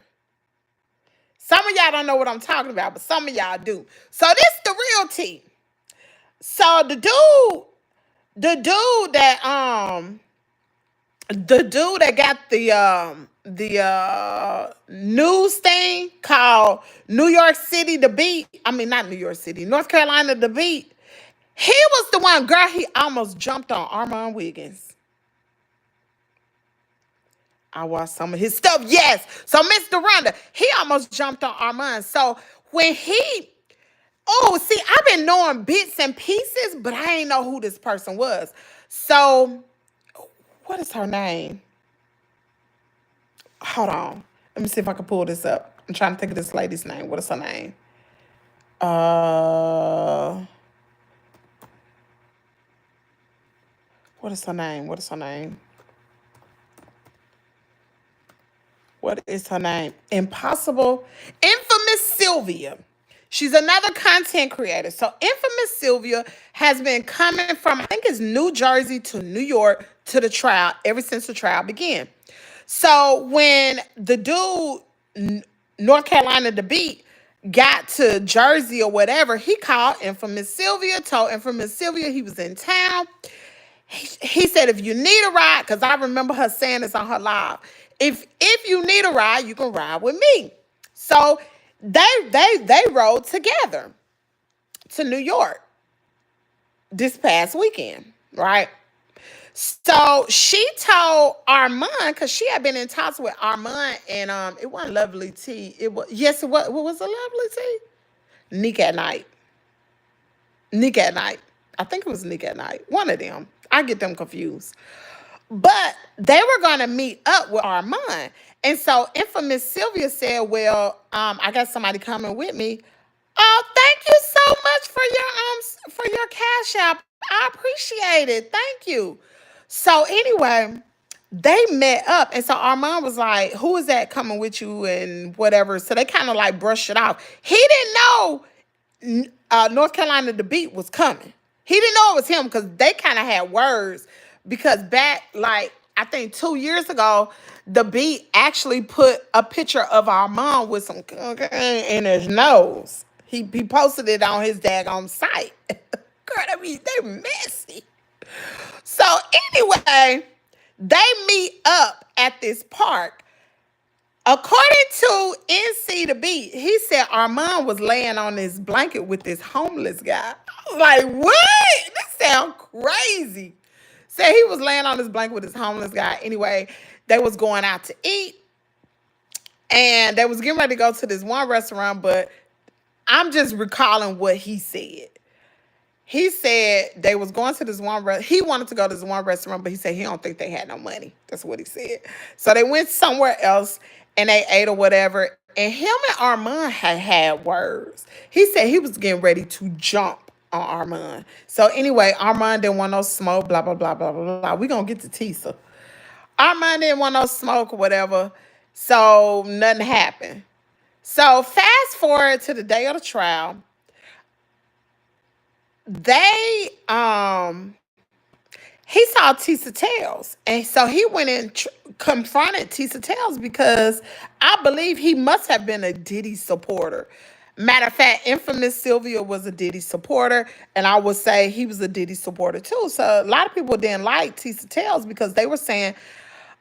Some of y'all don't know what I'm talking about, but some of y'all do. So this the real tea. So the dude that got the news thing called New York City The Beat. I mean, not New York City, North Carolina The Beat. He was the one, girl, he almost jumped on Armand Wiggins. I watched some of his stuff. Yes. So Mr. Ronda, he almost jumped on Armand. So when I've been knowing bits and pieces, but I ain't know who this person was. So What is her name? Hold on. Let me see if I can pull this up. I'm trying to think of this lady's name. What is her name? Uh, what is her name? What is her name? What is her name? Impossible. Infamous Sylvia. She's another content creator. So Infamous Sylvia has been coming from, I think it's New Jersey to New York to the trial ever since the trial began. So when the dude, North Carolina the beat, got to Jersey or whatever, he called Infamous Sylvia, told Infamous Sylvia he was in town. He said, if you need a ride, because I remember her saying this on her live, if you need a ride, you can ride with me. So they rode together to New York this past weekend, right? So she told Armand, because she had been in talks with Armand, and it wasn't Lovely Tea. It was, yes, it was. What was the Lovely Tea? Nick at Night. Nick at Night. I think it was Nick at Night. One of them. I get them confused. But they were going to meet up with Armand. And so Infamous Sylvia said, well, I got somebody coming with me. Oh, thank you so much for your Cash App. I appreciate it. Thank you. So anyway, they met up. And so Armand was like, who is that coming with you and whatever? So they kind of like brushed it off. He didn't know North Carolina the beat was coming. He didn't know it was him because they kind of had words. Because back, like, I think 2 years ago, the beat actually put a picture of our mom with some cocaine in his nose. He posted it on his daggone site. Girl, I mean, they messy. So anyway, they meet up at this park. According to NC the Beat, he said Armand was laying on his blanket with this homeless guy. I was like, what? This sounds crazy. Said he was laying on his blanket with this homeless guy. Anyway, they was going out to eat. And they was getting ready to go to this one restaurant, but I'm just recalling what he said. He said they was going to this one he wanted to go to this one restaurant, but he said he don't think they had no money. That's what he said. So they went somewhere else and they ate or whatever. And him and Armand had words. He said he was getting ready to jump on Armand. So anyway, Armand didn't want no smoke, blah, blah, blah, blah, blah, blah. We gonna get to Tisa. Armand didn't want no smoke or whatever. So nothing happened. So fast forward to the day of the trial. They he saw Tisa Tales, and so he went and confronted Tisa Tales because I believe he must have been a Diddy supporter. Matter of fact, Infamous Sylvia was a Diddy supporter, and I would say he was a Diddy supporter too. So a lot of people didn't like Tisa Tales because they were saying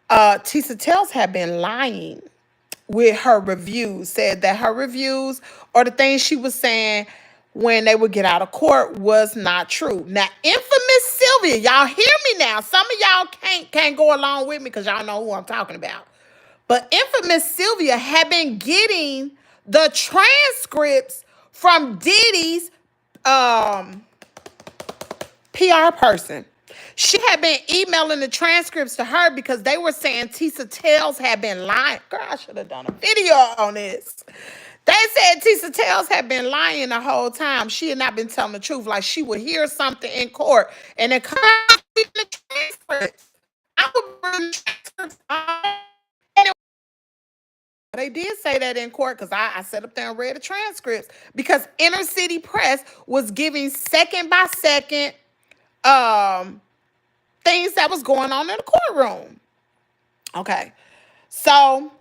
Tisa Tales had been lying with her reviews, said that her reviews or the things she was saying when they would get out of court was not true. Now, Infamous Sylvia, y'all hear me now. Some of y'all can't go along with me because y'all know who I'm talking about. But Infamous Sylvia had been getting the transcripts from Diddy's PR person. She had been emailing the transcripts to her because they were saying Tisa Tales had been lying. Girl, I should have done a video on this. They said Tisa Tales had been lying the whole time. She had not been telling the truth. Like she would hear something in court and then come out with the transcripts. I would bring the transcripts on. And they did say that in court because I sat up there and read the transcripts because Inner City Press was giving second by second things that was going on in the courtroom. Okay. So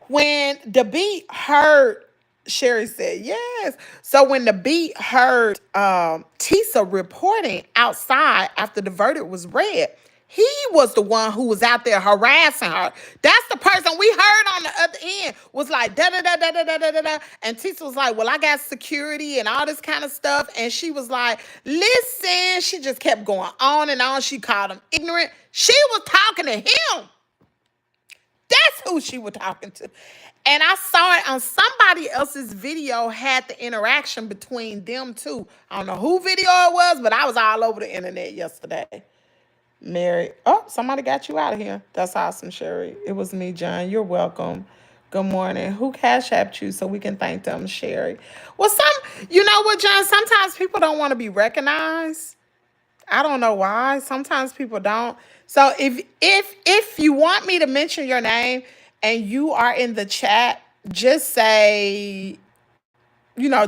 when the beat heard, Sherry said yes. So when the beat heard Tisa reporting outside after the verdict was read, he was the one who was out there harassing her. That's the person we heard on the other end was like da da da da da da da da. And Tisa was like, "Well, I got security and all this kind of stuff." And she was like, "Listen." She just kept going on and on. She called him ignorant. She was talking to him. That's who she was talking to. And I saw it on somebody else's video had the interaction between them two. I don't know who video it was, but I was all over the internet yesterday. Mary. Oh, somebody got you out of here. That's awesome, Sherry. It was me, John. You're welcome. Good morning. Who cash apped you so we can thank them, Sherry? Well, you know what, John? Sometimes people don't want to be recognized. I don't know why. Sometimes people don't. So if you want me to mention your name and you are in the chat, just say,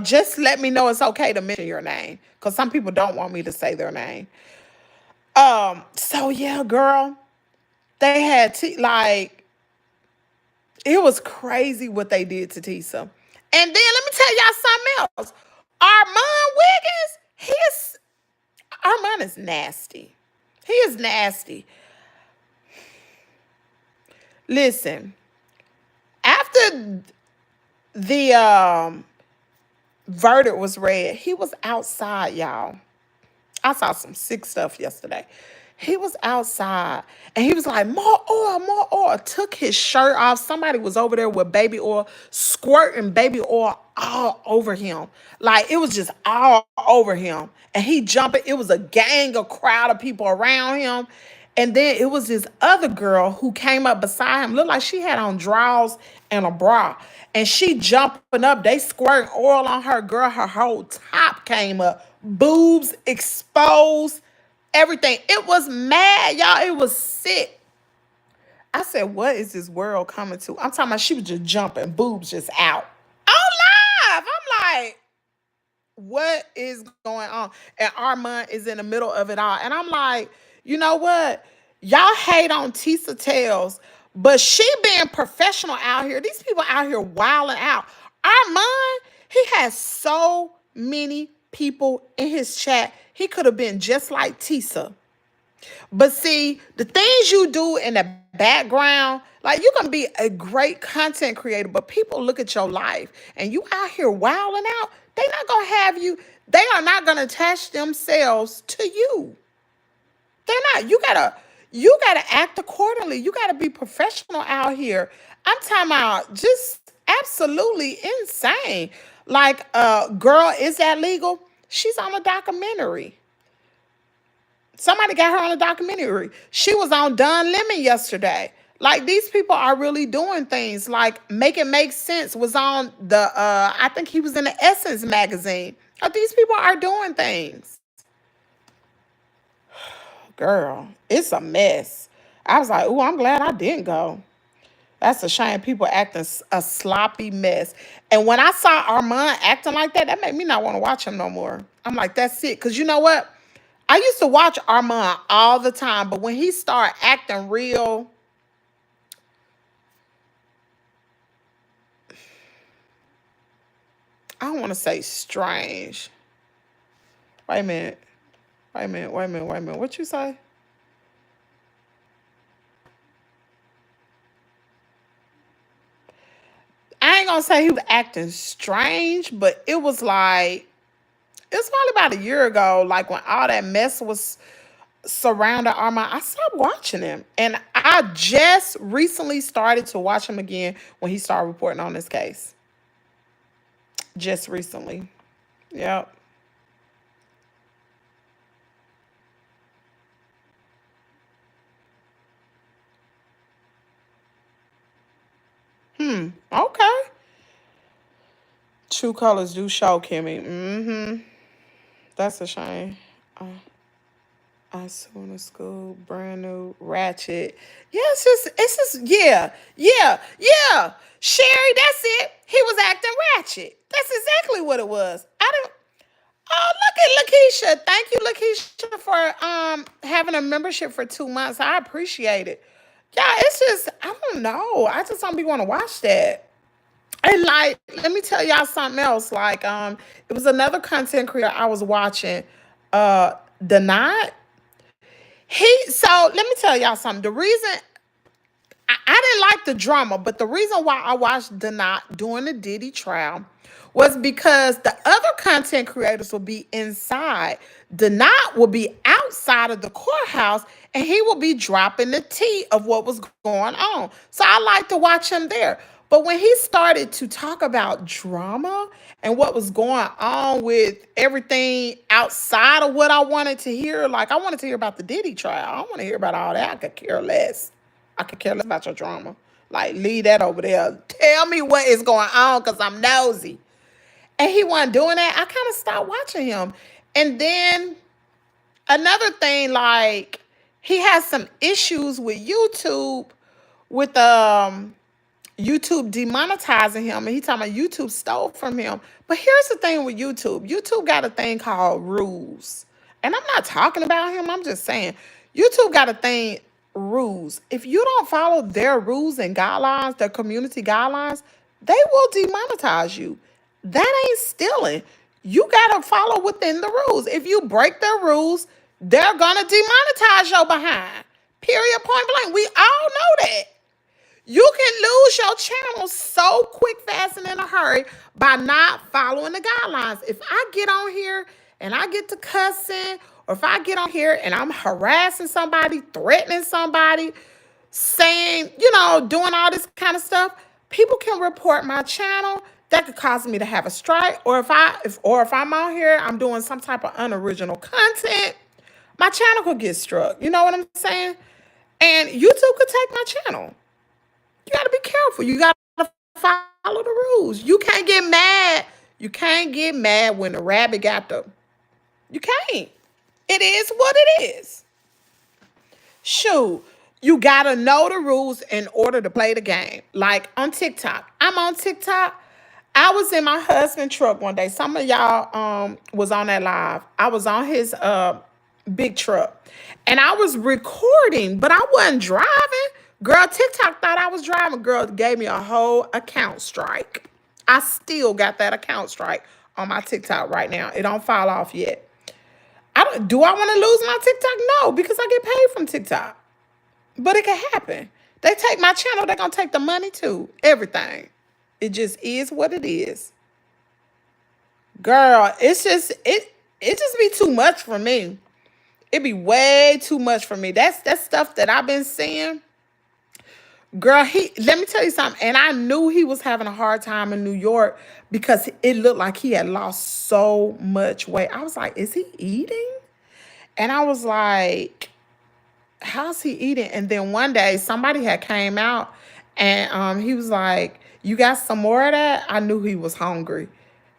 just let me know it's okay to mention your name. Because some people don't want me to say their name. So yeah, girl, they had it was crazy what they did to Tisa. And then let me tell y'all something else. Armand Wiggins, Armand is nasty. He is nasty. Listen, after the verdict was read, he was outside, y'all. I saw some sick stuff yesterday. He was outside and he was like, more oil, more oil. Took his shirt off. Somebody was over there with baby oil, squirting baby oil all over him. Like it was just all over him. And he jumping. It was a gang, a crowd of people around him. And then it was this other girl who came up beside him. Looked like she had on drawers and a bra. And she jumping up. They squirting oil on her. Girl, her whole top came up. Boobs exposed. Everything. It was mad, y'all. It was sick. I said, what is this world coming to? I'm talking about she was just jumping. Boobs just out. On live. I'm like, what is going on? And Armand is in the middle of it all. And I'm like, you know what? Y'all hate on Tisa Tales, but she being professional out here. These people out here wilding out. Armand, he has so many people in his chat. He could have been just like Tisa. But see, the things you do in the background, like you can be a great content creator, but people look at your life and you out here wilding out. They're not gonna have you. They are not gonna attach themselves to you. They're not. You gotta act accordingly. You gotta be professional out here. I'm talking about just absolutely insane. Like, girl, is that legal? She's on a documentary. Somebody got her on a documentary. She was on Don Lemon yesterday. Like these people are really doing things. Like Make It Make Sense was on the I think he was in the Essence magazine. Like, these people are doing things. Girl, it's a mess. I was like, oh, I'm glad I didn't go. That's a shame. People acting a sloppy mess. And when I saw Armand acting like that, that made me not want to watch him no more. I'm like, that's it. Because you know what? I used to watch Armand all the time, but when he started acting real, I don't want to say strange. Wait a minute. Wait a minute. Wait a minute. Wait a minute. What you say? I ain't gonna say he was acting strange, but it was like, it's probably about a year ago, like when all that mess was surrounding Armand, I stopped watching him. And I just recently started to watch him again when he started reporting on this case. Just recently. Yep. Okay. True colors do show, Kimmy. That's a shame. Uh, I soon to school, brand new, ratchet. Yeah, yeah. Sherry, that's it. He was acting ratchet. That's exactly what it was. I don't. Oh, look at Lakeisha. Thank you, Lakeisha, for having a membership for 2 months. I appreciate it. Yeah, it's just, I don't know. I just don't be want to watch that. And like, let me tell y'all something else. Like, it was another content creator I was watching, Denied. So let me tell y'all something. The reason I didn't like the drama, but the reason why I watched Denied during the Diddy trial was because the other content creators will be inside. Denied will be outside of the courthouse and he will be dropping the tea of what was going on. So I like to watch him there. But when he started to talk about drama and what was going on with everything outside of what I wanted to hear, like I wanted to hear about the Diddy trial. I don't want to hear about all that. I could care less. I could care less about your drama. Like, leave that over there. Tell me what is going on because I'm nosy. And he wasn't doing that. I kind of stopped watching him. And then another thing, like, he has some issues with YouTube, with YouTube demonetizing him, and he talking about YouTube stole from him. But here's the thing with YouTube. YouTube got a thing called rules. And I'm not talking about him. I'm just saying YouTube got a thing, rules. If you don't follow their rules and guidelines, their community guidelines, they will demonetize you. That ain't stealing. You got to follow within the rules. If you break their rules, they're going to demonetize your behind. Period, point blank. We all know that. You can lose your channel so quick, fast, and in a hurry by not following the guidelines. If I get on here and I get to cussing, or if I get on here and I'm harassing somebody, threatening somebody, saying, doing all this kind of stuff, people can report my channel. That could cause me to have a strike. Or if I'm out here, I'm doing some type of unoriginal content, my channel could get struck. You know what I'm saying? And YouTube could take my channel. You got to be careful. You got to follow the rules. You can't get mad. You can't get mad when the rabbit got the... You can't. It is what it is. Shoot. You got to know the rules in order to play the game. Like on TikTok. I'm on TikTok. I was in my husband's truck one day. Some of y'all was on that live. I was on his big truck. And I was recording, but I wasn't driving. Girl, TikTok thought I was driving. Girl, gave me a whole account strike. I still got that account strike on my TikTok right now. It don't fall off yet. Do I want to lose my TikTok? No, because I get paid from TikTok. But it can happen. They take my channel, they're going to take the money too. Everything. It just is what it is. Girl, it just be too much for me. It be way too much for me. That's stuff that I've been seeing. Girl, let me tell you something. And I knew he was having a hard time in New York because it looked like he had lost so much weight. I was like, is he eating? And I was like, how's he eating? And then one day somebody had came out and he was like, you got some more of that? I knew he was hungry.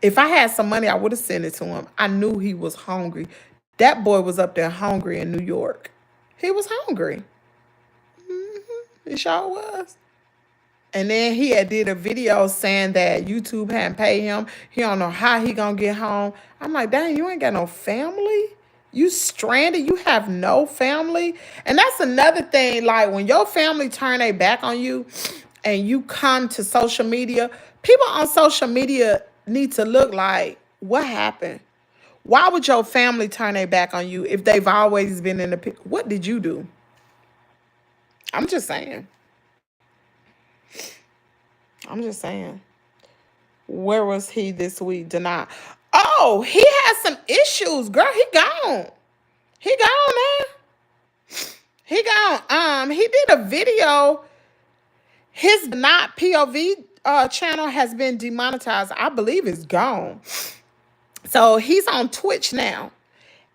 If I had some money, I would have sent it to him. I knew he was hungry. That boy was up there hungry in New York. He was hungry. He sure was. And then he had did a video saying that YouTube hadn't paid him. He don't know how he gonna get home. I'm like, dang, you ain't got no family? You stranded? You have no family? And that's another thing. Like, when your family turn their back on you and you come to social media, people on social media need to look like, what happened? Why would your family turn their back on you if they've always been in the picture? What did you do? I'm just saying. Where was he this week? Denied. Oh, he has some issues, girl. He gone. He gone now. He gone. He did a video. His not POV channel has been demonetized. I believe it's gone. So he's on Twitch now.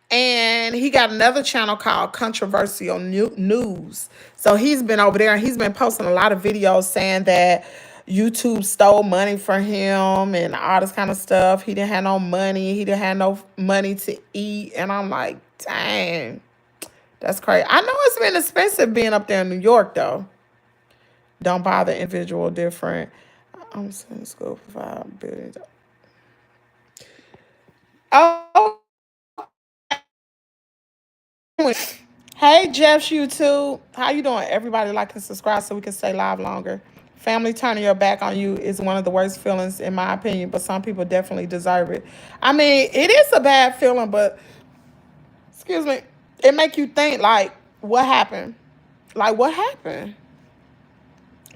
And he got another channel called Controversial News. So he's been over there and he's been posting a lot of videos saying that YouTube stole money from him and all this kind of stuff. He didn't have no money. He didn't have no money to eat. And I'm like, dang, that's crazy. I know it's been expensive being up there in New York, though. Don't bother individual different. I'm saying school for 5 billion. Oh. Hey, Jeff's YouTube. How you doing? Everybody like and subscribe so we can stay live longer. Family turning your back on you is one of the worst feelings, in my opinion, but some people definitely deserve it. I mean, it is a bad feeling, but, excuse me, it make you think, like, what happened? Like, what happened?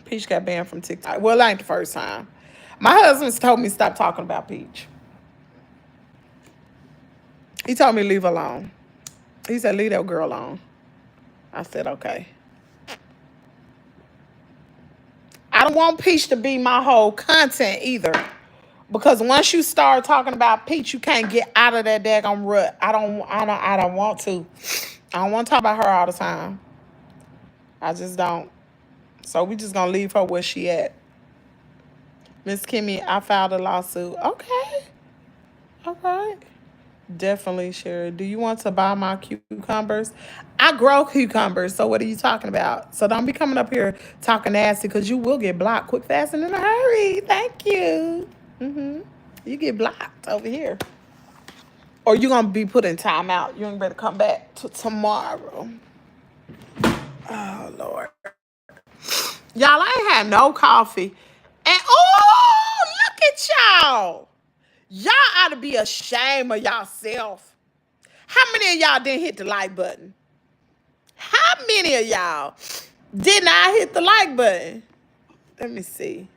Peach got banned from TikTok. Well, it ain't the first time. My husband's told me stop talking about Peach. He told me leave her alone. He said, leave that girl alone. I said, okay. I don't want Peach to be my whole content either. Because once you start talking about Peach, you can't get out of that daggone rut. I don't want to. I don't want to talk about her all the time. I just don't. So we just gonna leave her where she at. Miss Kimmy, I filed a lawsuit. Okay. All right. Definitely, Sherry. Do you want to buy my cucumbers? I grow cucumbers, so what are you talking about? So don't be coming up here talking nasty because you will get blocked quick, fast, and in a hurry. Thank you. You get blocked over here. Or you're going to be put in timeout. You ain't better come back to tomorrow. Oh, Lord. Y'all, I ain't had no coffee. And, oh, look at y'all. Y'all ought to be ashamed of yourself. How many of y'all didn't hit the like button? How many of y'all did not hit the like button? Let me see.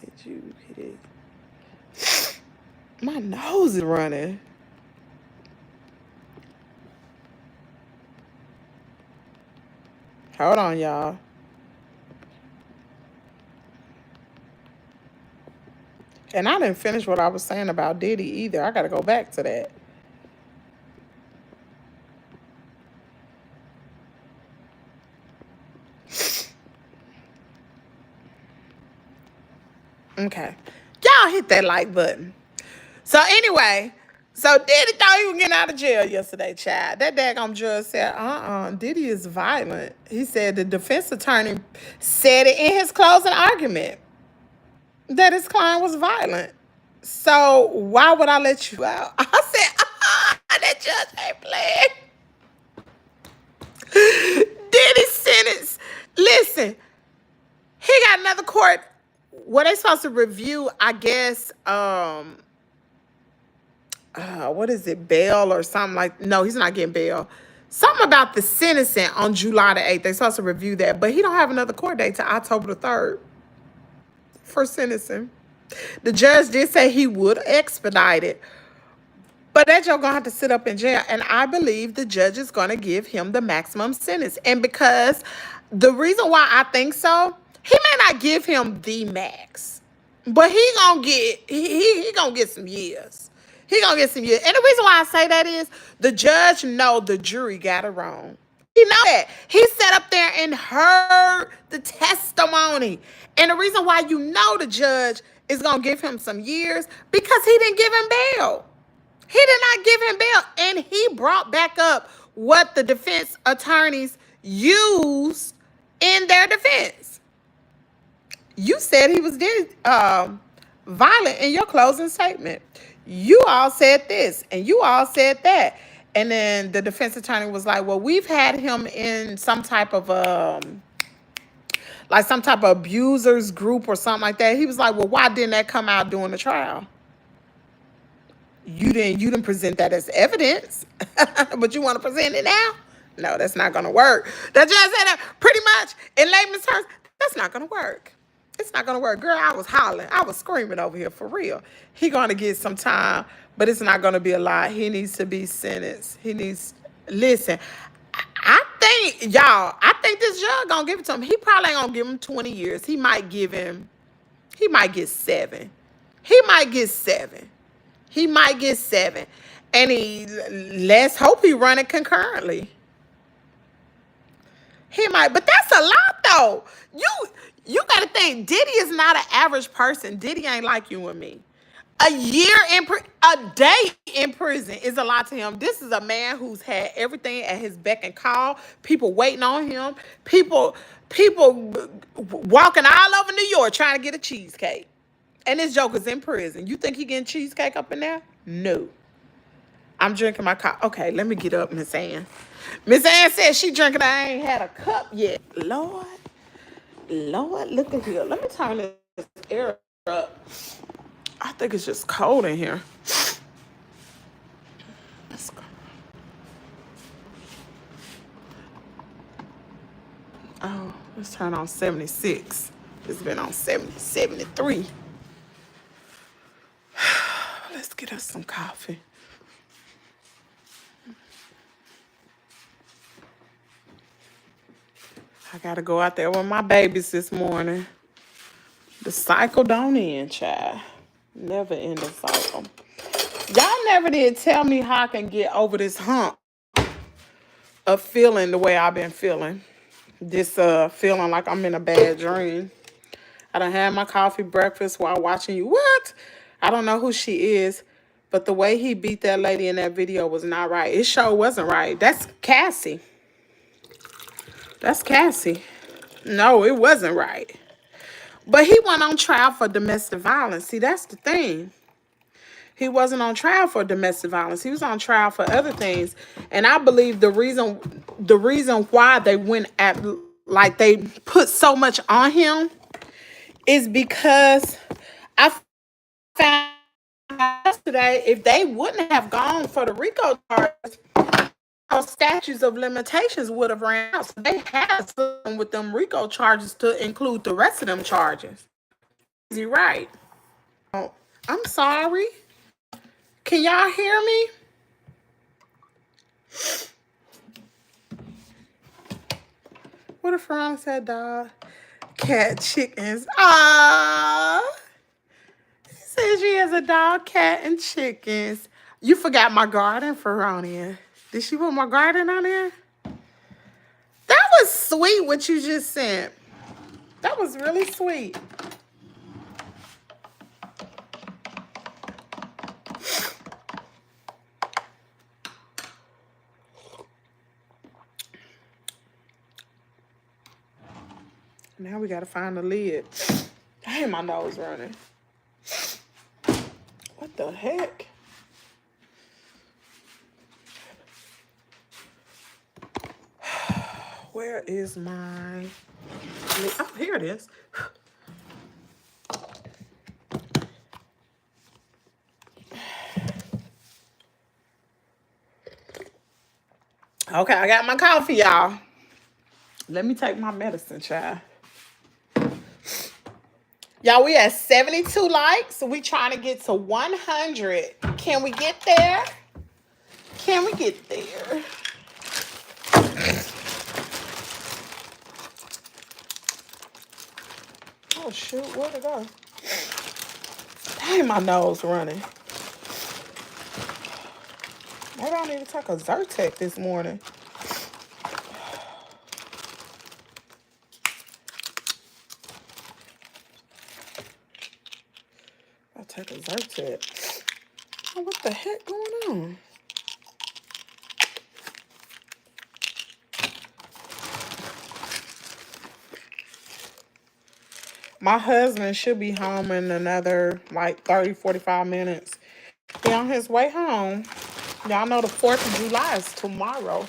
Did you hit? My nose is running. Hold on, y'all. And I didn't finish what I was saying about Diddy either. I got to go back to that. Okay. Y'all hit that like button. So anyway, so Diddy thought he was getting out of jail yesterday, child. That daggone judge said, Diddy is violent. He said the defense attorney said it in his closing argument that his client was violent. So why would I let you out? I said, that judge ain't playing. Diddy's sentence. Listen, he got another court. What they supposed to review, I guess, what is it, bail or something like, no, he's not getting bail. Something about the sentencing on July the 8th. They're supposed to review that, but he don't have another court date till October the 3rd for sentencing. The judge did say he would expedite it, but that joke gonna have to sit up in jail. And I believe the judge is gonna give him the maximum sentence. And because the reason why I think so, he may not give him the max, but he gonna get he gonna get some years. He gonna get some years. And the reason why I say that is the judge know the jury got it wrong. He know that. He sat up there and heard the testimony. And the reason why you know the judge is gonna give him some years because he didn't give him bail. He did not give him bail, and he brought back up what the defense attorneys used in their defense. You said he was violent in your closing statement. You all said this, and you all said that. And then the defense attorney was like, well, we've had him in some type of like some type of abusers group or something like that. He was like, well, why didn't that come out during the trial? You didn't present that as evidence, but you want to present it now? No, that's not going to work. That judge said that pretty much in layman's terms. That's not going to work. It's not going to work. Girl, I was hollering. I was screaming over here for real. He going to get some time, but it's not going to be a lot. He needs to be sentenced. He needs, listen, I think, y'all, I think this judge going to give it to him. He probably ain't going to give him 20 years. He might get 7. He might get 7. He might get 7. And let's hope he run it concurrently. He might, but that's a lot though. You gotta think, Diddy is not an average person. Diddy ain't like you and me. A day in prison is a lot to him. This is a man who's had everything at his beck and call. People waiting on him. People walking all over New York trying to get a cheesecake. And this joker's in prison. You think he getting cheesecake up in there? No. I'm drinking my coffee. Okay, let me get up, Miss Ann. Miss Ann said she drinking. I ain't had a cup yet. Lord, look at here. Let me turn this air up. I think it's just cold in here. Let's go. Oh, let's turn on 76. It's been on 70, 73. Let's get us some coffee. I gotta go out there with my babies this morning. The cycle don't end, child. Never end the cycle. Y'all never did tell me how I can get over this hump of feeling the way I've been feeling. This feeling like I'm in a bad dream. I done had my coffee breakfast while watching you. What? I don't know who she is, but the way he beat that lady in that video was not right. It sure wasn't right. That's Cassie. That's Cassie. No, it wasn't right. But he went on trial for domestic violence. See, that's the thing. He wasn't on trial for domestic violence. He was on trial for other things. And I believe the reason why they went at, like, they put so much on him is because I found out yesterday, if they wouldn't have gone for the RICO charges, those statutes of limitations would have ran out. So they had something with them RICO charges to include the rest of them charges. Is he right? Oh, I'm sorry. Can y'all hear me? What if Ron said dog? Cat, chickens. Ah. He says she has a dog, cat, and chickens. You forgot my garden, Feronia. Did she put my garden on there? That was sweet what you just sent. That was really sweet. Now we gotta find the lid. Dang, my nose running. What the heck? Where is my lid? Oh, here it is. Okay, I got my coffee, y'all. Let me take my medicine, child. Y'all, we at 72 likes. We trying to get to 100. Can we get there? Can we get there? Oh, shoot. Where'd it go? Dang, my nose running. Maybe I need to take a Zyrtec this morning. I'll take a Zyrtec. Oh, what the heck going on? My husband should be home in another, like, 30, 45 minutes. He on his way home. Y'all know the 4th of July is tomorrow.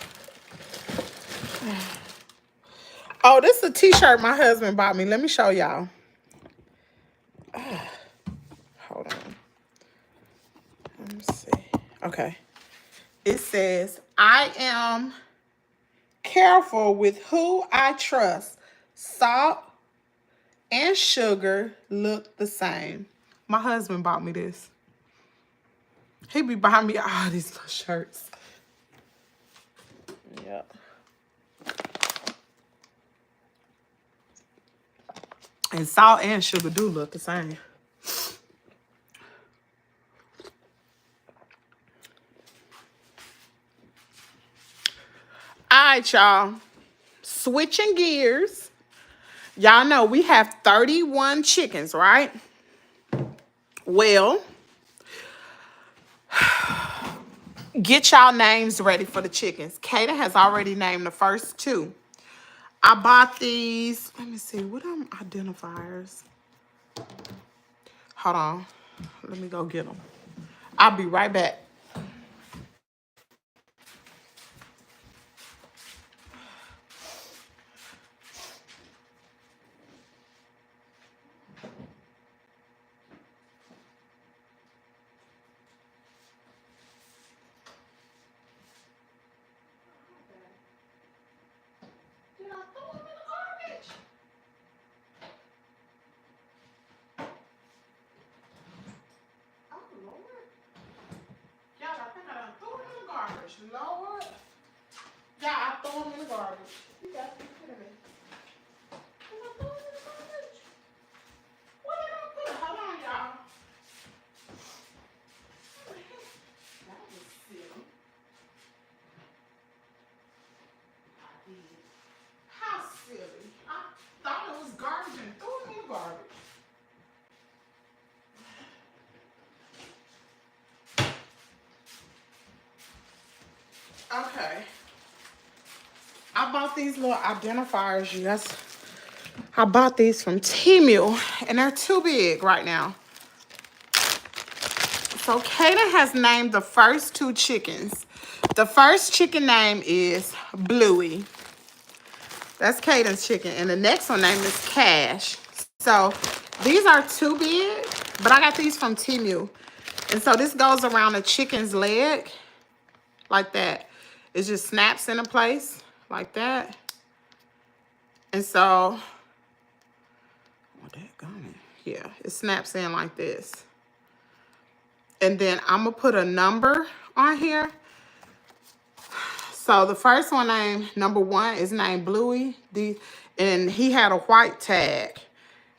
Oh, this is a t-shirt my husband bought me. Let me show y'all. Hold on. Let me see. Okay. It says, I am careful with who I trust. Salt and sugar look the same. My husband bought me this. He be buying me all these little shirts. Yep. And salt and sugar do look the same. All right, y'all. Switching gears. Y'all know we have 31 chickens, right? Well, get y'all names ready for the chickens. Kata has already named the first 2. I bought these. Let me see. What are identifiers? Hold on. Let me go get them. I'll be right back. Lord. Yeah, I threw them in the garbage. You got to be kidding me. Did I throw them in the garbage? What How silly. I thought it was garbage and threw it in the garbage. Okay. I bought these little identifiers, yes. I bought these from Temu, and they're too big right now. So Kaden has named the first two chickens. The first chicken name is Bluey. That's Kaden's chicken. And the next one name is Cash. So these are too big, but I got these from Temu. And so this goes around the chicken's leg like that. It just snaps into place like that. And so, yeah, it snaps in like this. And then I'm going to put a number on here. So the first one named, number 1 is named Bluey. And he had a white tag.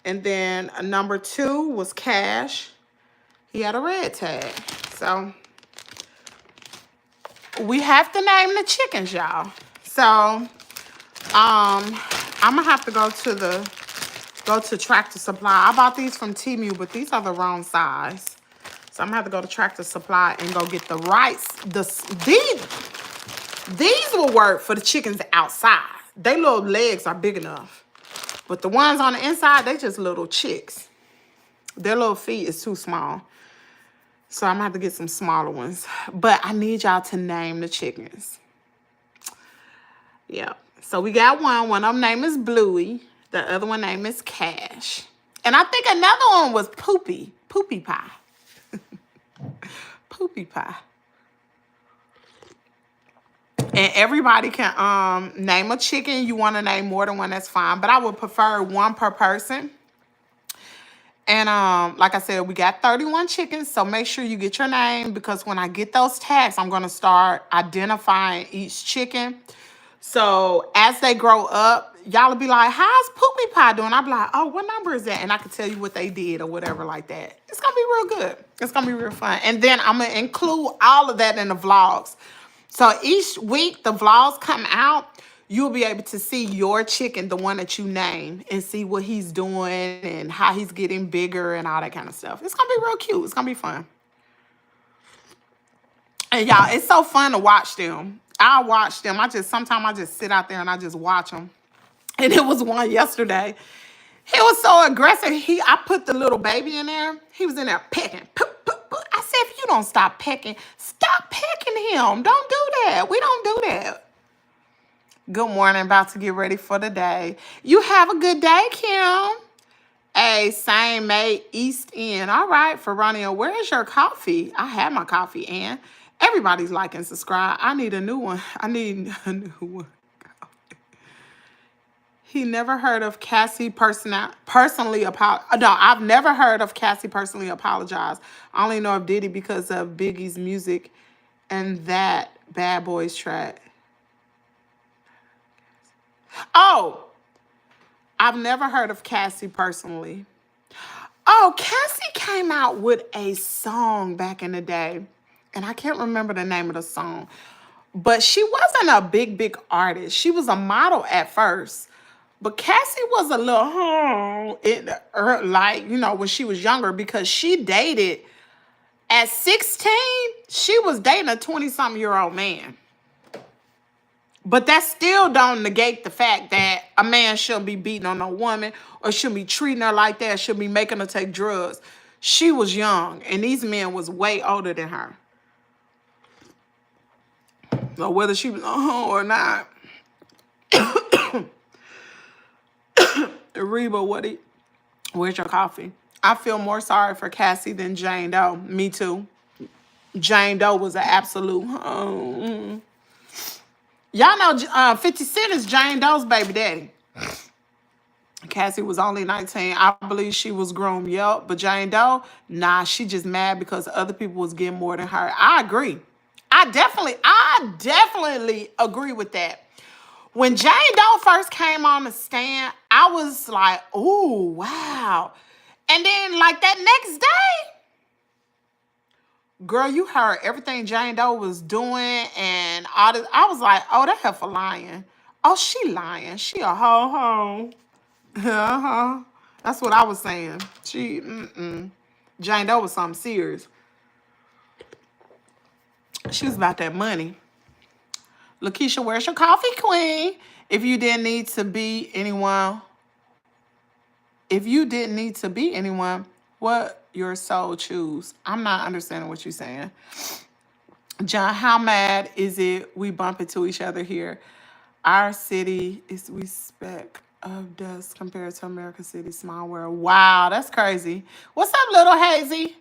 And then number 2 was Cash. He had a red tag. So we have to name the chickens, y'all. So I'm gonna have to go to Tractor Supply. I bought these from Temu, but these are the wrong size. So I'm gonna have to go to Tractor Supply and go get the rice. These will work for the chickens outside. Their little legs are big enough. But the ones on the inside, they just little chicks. Their little feet is too small. So I'm gonna have to get some smaller ones. But I need y'all to name the chickens. Yeah. So we got one. One of them name is Bluey. The other one name is Cash. And I think another one was Poopy. Poopy Pie. Poopy Pie. And everybody can name a chicken. You want to name more than one, that's fine. But I would prefer one per person. And like I said, we got 31 chickens. So make sure you get your name, because when I get those tags, I'm going to start identifying each chicken. So as they grow up, y'all will be like, how's Poopy Pie doing? I'll be like, oh, what number is that? And I can tell you what they did or whatever like that. It's going to be real good. It's going to be real fun. And then I'm going to include all of that in the vlogs. So each week the vlogs come out, you'll be able to see your chicken, the one that you name, and see what he's doing and how he's getting bigger and all that kind of stuff. It's going to be real cute. It's going to be fun. And y'all, it's so fun to watch them. I watch them. Sometimes I just sit out there and I just watch them. And it was one yesterday. He was so aggressive. I put the little baby in there. He was in there pecking. I said, if you don't stop pecking, stop pecking him. Don't do that. We don't do that. Good morning. About to get ready for the day. You have a good day, Kim. Hey, same mate, East End. All right, Ferrania, where is your coffee? I have my coffee, and everybody's like and subscribe. I need a new one. I need a new one. He never heard of Cassie personally apologize. No, I've never heard of Cassie personally apologize. I only know of Diddy because of Biggie's music and that Bad Boys track. Oh, I've never heard of Cassie personally. Oh, Cassie came out with a song back in the day, and I can't remember the name of the song. But she wasn't a big artist. She was a model at first. But Cassie was a little, like, you know, when she was younger, because she dated, at 16, she was dating a 20-something-year-old man. But that still don't negate the fact that a man shouldn't be beating on no woman or shouldn't be treating her like that, shouldn't be making her take drugs. She was young, and these men was way older than her. So whether she was or not. Reba, where's your coffee? I feel more sorry for Cassie than Jane Doe. Me too. Jane Doe was an absolute. Y'all know 50 Cent is Jane Doe's baby daddy. Cassie was only 19. I believe she was groomed, yup. But Jane Doe, nah, she just mad because other people was getting more than her. I agree. I definitely agree with that. When Jane Doe first came on the stand, I was like, ooh, wow. And then like that next day, girl, you heard everything Jane Doe was doing and all this. I was like, oh, that heifer lying. Oh, she lying. She a ho-ho. Uh-huh. That's what I was saying. Jane, that was something serious. She was about that money. Lakeisha, where's your coffee, queen? If you didn't need to be anyone, if you didn't need to be anyone, what your soul choose? I'm not understanding what you're saying. John, how mad is it we bump into each other here? Our city is we speck of dust compared to America City, small world. Wow, that's crazy. What's up, little Hazy?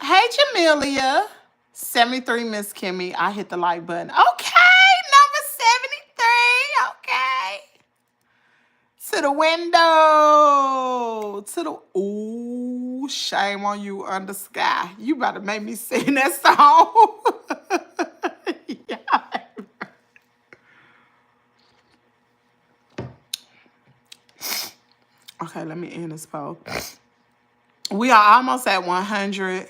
Hey, Jamelia. 73, Miss Kimmy. I hit the like button. Okay, number 73. Okay. To the window. To the... Ooh, shame on you, under sky. You about to make me sing that song. Yeah. Okay, let me end this poll. We are almost at 100.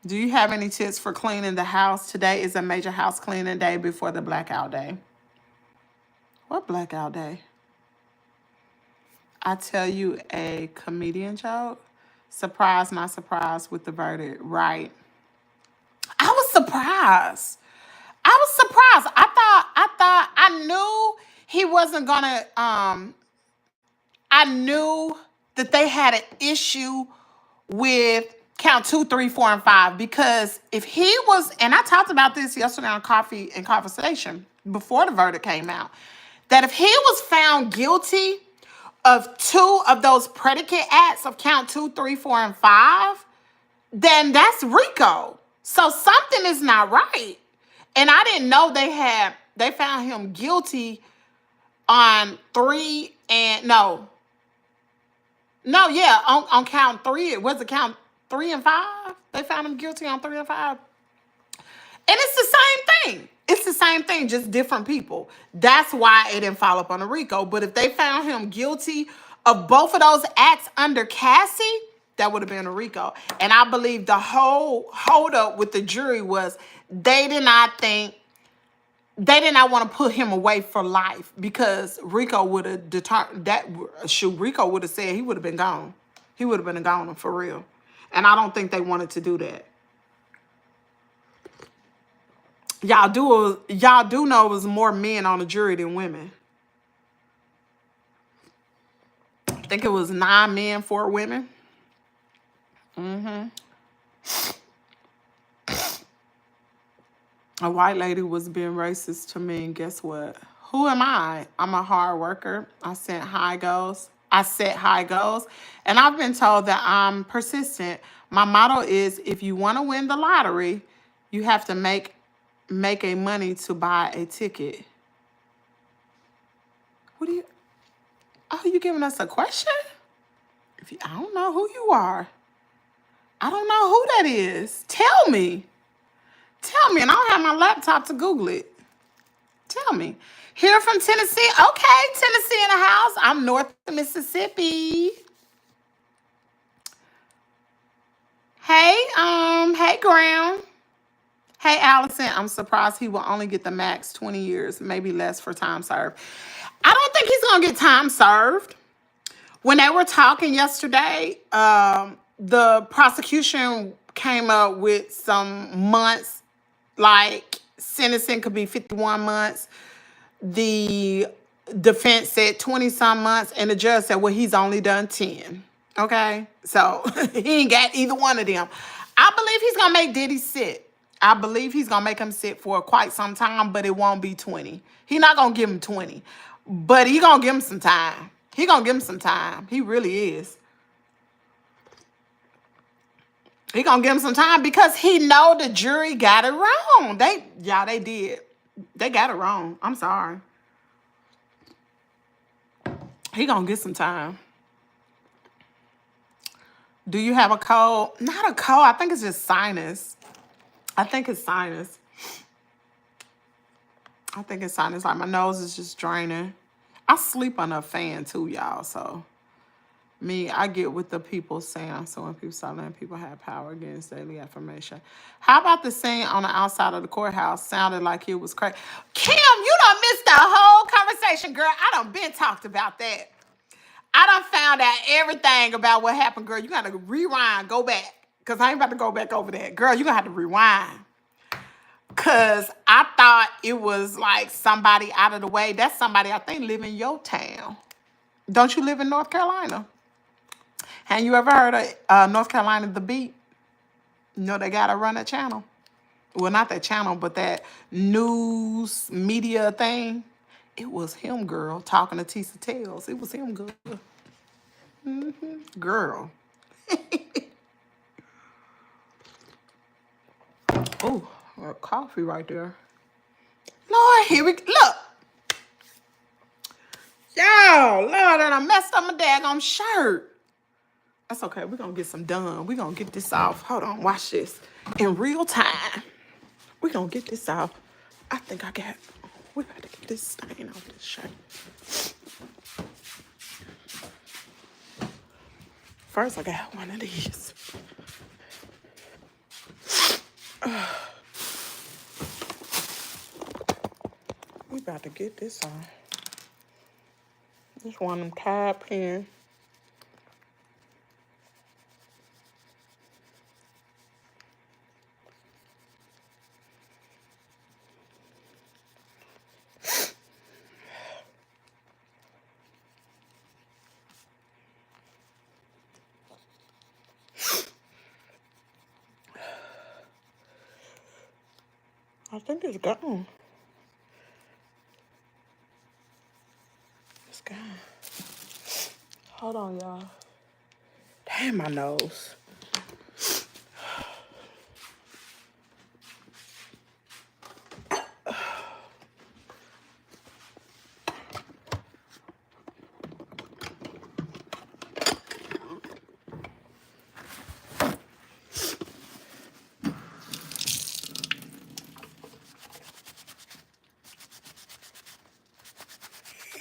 Do you have any tips for cleaning the house? Today is a major house cleaning day before the blackout day. What blackout day? I tell you a comedian joke. Surprise, not surprised with the verdict. Right. I was surprised. I knew he wasn't gonna I knew that they had an issue with count 2, 3, 4, and 5, because if he was, and I talked about this yesterday on Coffee and Conversation before the verdict came out, that if he was found guilty of 2 of those predicate acts of count 2, 3, 4, and 5, then that's RICO. So something is not right. And I didn't know they found him guilty on 3 and on count 3. Was it count 3 and 5? They found him guilty on 3 and 5. And it's the same thing. It's the same thing, just different people. That's why it didn't follow up on the RICO. But if they found him guilty of both of those acts under Cassie, that would have been a RICO. And I believe the whole hold up with the jury was they did not want to put him away for life, because RICO would have determined that. RICO would have said he would have been gone. He would have been gone for real. And I don't think they wanted to do that. Y'all do know it was more men on the jury than women. I think it was 9 men, 4 women. A white lady was being racist to me, and guess what? Who am I? I'm a hard worker. I set high goals, and I've been told that I'm persistent. My motto is, if you want to win the lottery, you have to make a money to buy a ticket. What are you giving us a question? I don't know who you are. I don't know who that is. Tell me. And I don't have my laptop to Google it. Tell me. Here from Tennessee. Okay, Tennessee in the house. I'm north of Mississippi. Hey, Graham. Hey, Allison. I'm surprised he will only get the max 20 years, maybe less for time served. I don't think he's going to get time served. When they were talking yesterday, the prosecution came up with some months, like sentencing could be 51 months. The defense said 20-some months, and the judge said, well, he's only done 10. Okay? So he ain't got either one of them. I believe he's going to make Diddy sit. I believe he's going to make him sit for quite some time, but it won't be 20. He's not going to give him 20, but he going to give him some time. He going to give him some time. He really is. He gonna give him some time because he know the jury got it wrong. They did. They got it wrong. I'm sorry. He gonna get some time. Do you have a cold? Not a cold. I think it's just sinus. I think it's sinus. Like my nose is just draining. I sleep under a fan too, y'all. So Me, I get what the people saying. So when people start letting people have power against daily affirmation. How about the scene on the outside of the courthouse? Sounded like it was crazy. Kim, you done missed the whole conversation, girl. I done been talked about that. I done found out everything about what happened, girl. You gotta rewind, go back. Cause I ain't about to go back over that. Girl, you gonna have to rewind. Cause I thought it was like somebody out of the way. That's somebody I think live in your town. Don't you live in North Carolina? Have you ever heard of North Carolina The Beat? You know they gotta run that channel. Well, not that channel, but that news media thing. It was him, girl, talking to Tisa Tales. It was him, girl. Girl. Oh, coffee right there. Lord, here we look. Y'all, Lord, and I messed up my daggone shirt. That's okay. We're going to get some done. We're going to get this off. Hold on. Watch this. In real time. We're going to get this off. I think I got... We got to get this stain off this shirt. First, I got one of these. We about to get this on. This one of them Tide pens. I think it's gone. It's gone. Hold on, y'all. Damn, my nose.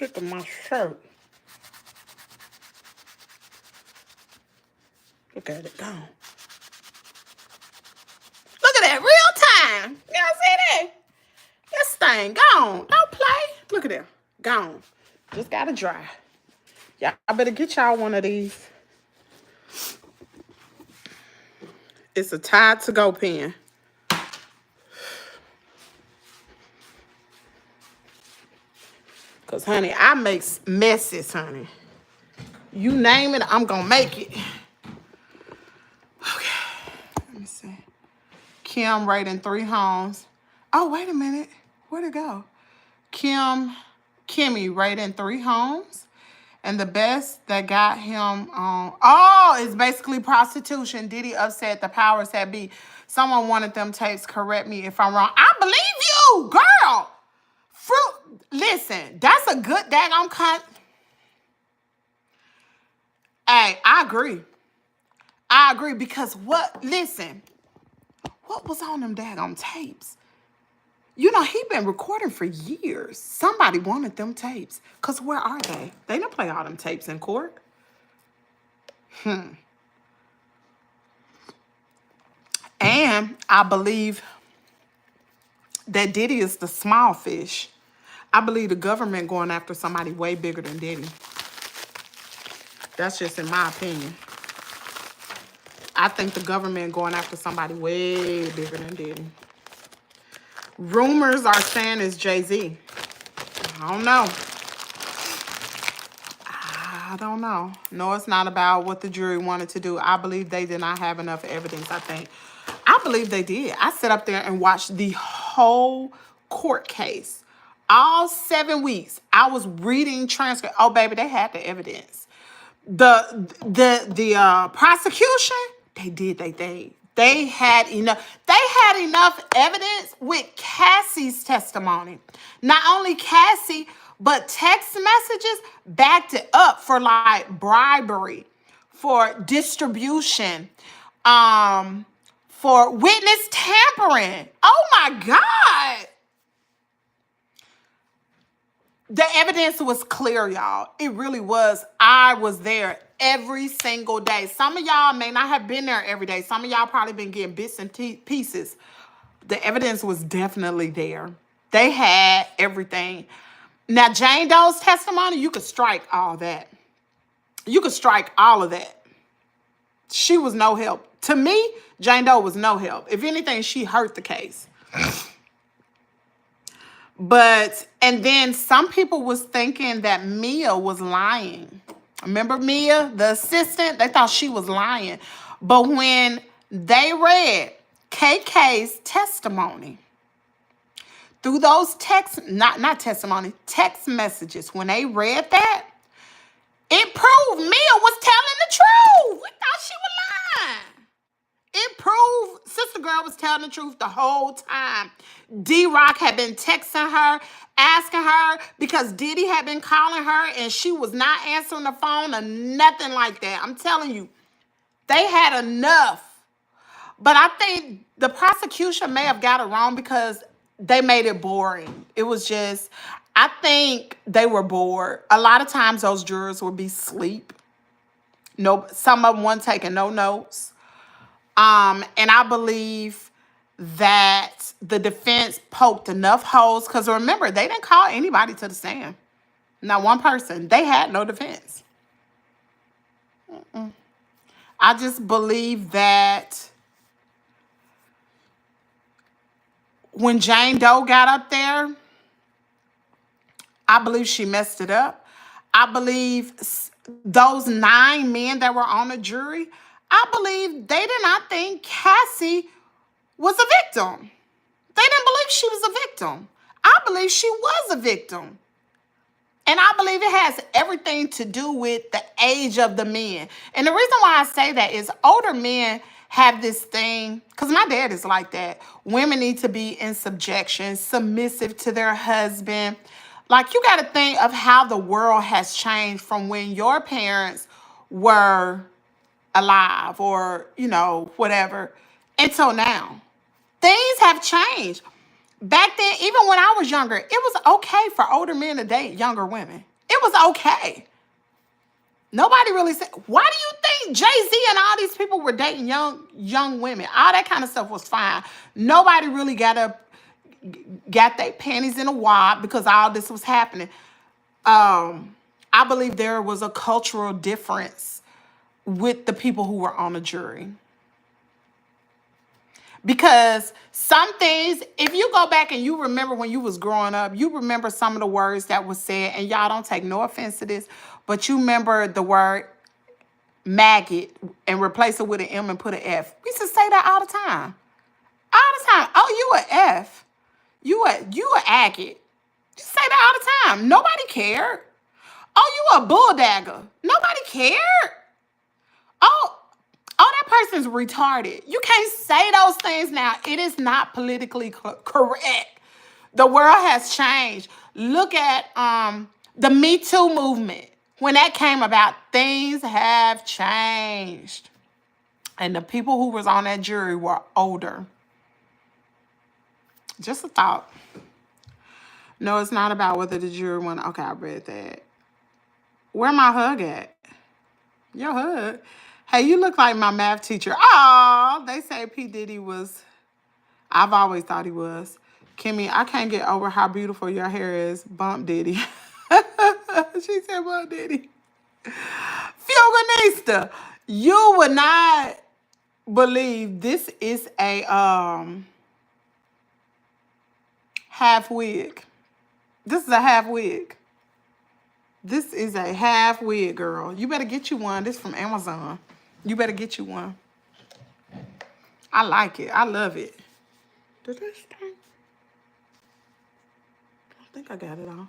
Look at my shirt. Look at it, gone. Look at that, real time. Y'all see that? This thing gone. Don't play. Look at that, gone. Just gotta dry. Y'all, I better get y'all one of these. It's a Tide to Go pen. Cause honey, I make messes, honey. You name it, I'm gonna make it. Okay, let me see. Kim rating 3 homes. Oh, wait a minute. Where'd it go? Kimmy rating 3 homes. And the best that got him on, it's basically prostitution. Diddy upset the powers that be. Someone wanted them tapes. Correct me if I'm wrong. I believe you, girl. Listen, that's a good daggone cut. Hey, I agree because listen, what was on them daggone tapes? You know, he been recording for years. Somebody wanted them tapes. Because where are they? They don't play all them tapes in court. And I believe that Diddy is the small fish. I believe the government going after somebody way bigger than Diddy. That's just in my opinion. I think the government going after somebody way bigger than Diddy. Rumors are saying it's Jay-Z. I don't know. I don't know. No, it's not about what the jury wanted to do. I believe they did not have enough evidence, I believe they did. I sat up there and watched the whole court case. All 7 weeks. I was reading transcript. Oh, baby, they had the evidence. The prosecution, they did they thing. They had enough evidence with Cassie's testimony. Not only Cassie, but text messages backed it up for like bribery, for distribution, for witness tampering. Oh my God. The evidence was clear, y'all. It really was. I was there every single day. Some of y'all may not have been there every day. Some of y'all probably been getting bits and pieces. The evidence was definitely there. They had everything. Now, Jane Doe's testimony, you could strike all that. You could strike all of that. She was no help. To me, Jane Doe was no help. If anything, she hurt the case. But, and then some people was thinking that Mia was lying. Remember Mia, the assistant? They thought she was lying. But when they read KK's testimony, through those text messages, when they read that, it proved Mia was telling the truth. We thought she was lying. It proved Sister Girl was telling the truth the whole time. D-Rock had been texting her, asking her, because Diddy had been calling her and she was not answering the phone or nothing like that. I'm telling you, they had enough. But I think the prosecution may have got it wrong because they made it boring. It was just, I think they were bored. A lot of times those jurors would be asleep. No, some of them weren't taking no notes. And I believe that the defense poked enough holes, because remember, they didn't call anybody to the stand. Not one person. They had no defense. I just believe that when Jane Doe got up there, I believe she messed it up. I believe those 9 men that were on the jury, I believe they did not think Cassie was a victim. They didn't believe she was a victim. I believe she was a victim. And I believe it has everything to do with the age of the men. And the reason why I say that is older men have this thing, because my dad is like that. Women need to be in subjection, submissive to their husband. Like, you got to think of how the world has changed from when your parents were alive or, you know, whatever, until now. Things have changed. Back then, even when I was younger, it was okay for older men to date younger women. It was okay. Nobody really said, why do you think Jay-Z and all these people were dating young women? All that kind of stuff was fine. Nobody really got their panties in a wad because all this was happening. I believe there was a cultural difference with the people who were on the jury. Because some things, if you go back and you remember when you was growing up, you remember some of the words that was said, and y'all don't take no offense to this, but you remember the word maggot and replace it with an M and put an F. We used to say that all the time. All the time. Oh, you an F. You a agate. You say that all the time. Nobody cared. Oh, you a bulldagger. Nobody cared. Oh, that person's retarded. You can't say those things now. It is not politically correct. The world has changed. Look at the Me Too movement. When that came about, things have changed. And the people who was on that jury were older. Just a thought. No, it's not about whether the jury won. Okay, I read that. Where my hug at? Your hug? Hey, you look like my math teacher. Oh, they say P. Diddy was. I've always thought he was. Kimmy, I can't get over how beautiful your hair is. Bump Diddy. She said bump Diddy. Fioganista, you would not believe this is a half wig. This is a half wig. This is a half wig, girl. You better get you one. This is from Amazon. You better get you one. I like it. I love it. Did this thing? I think I got it all.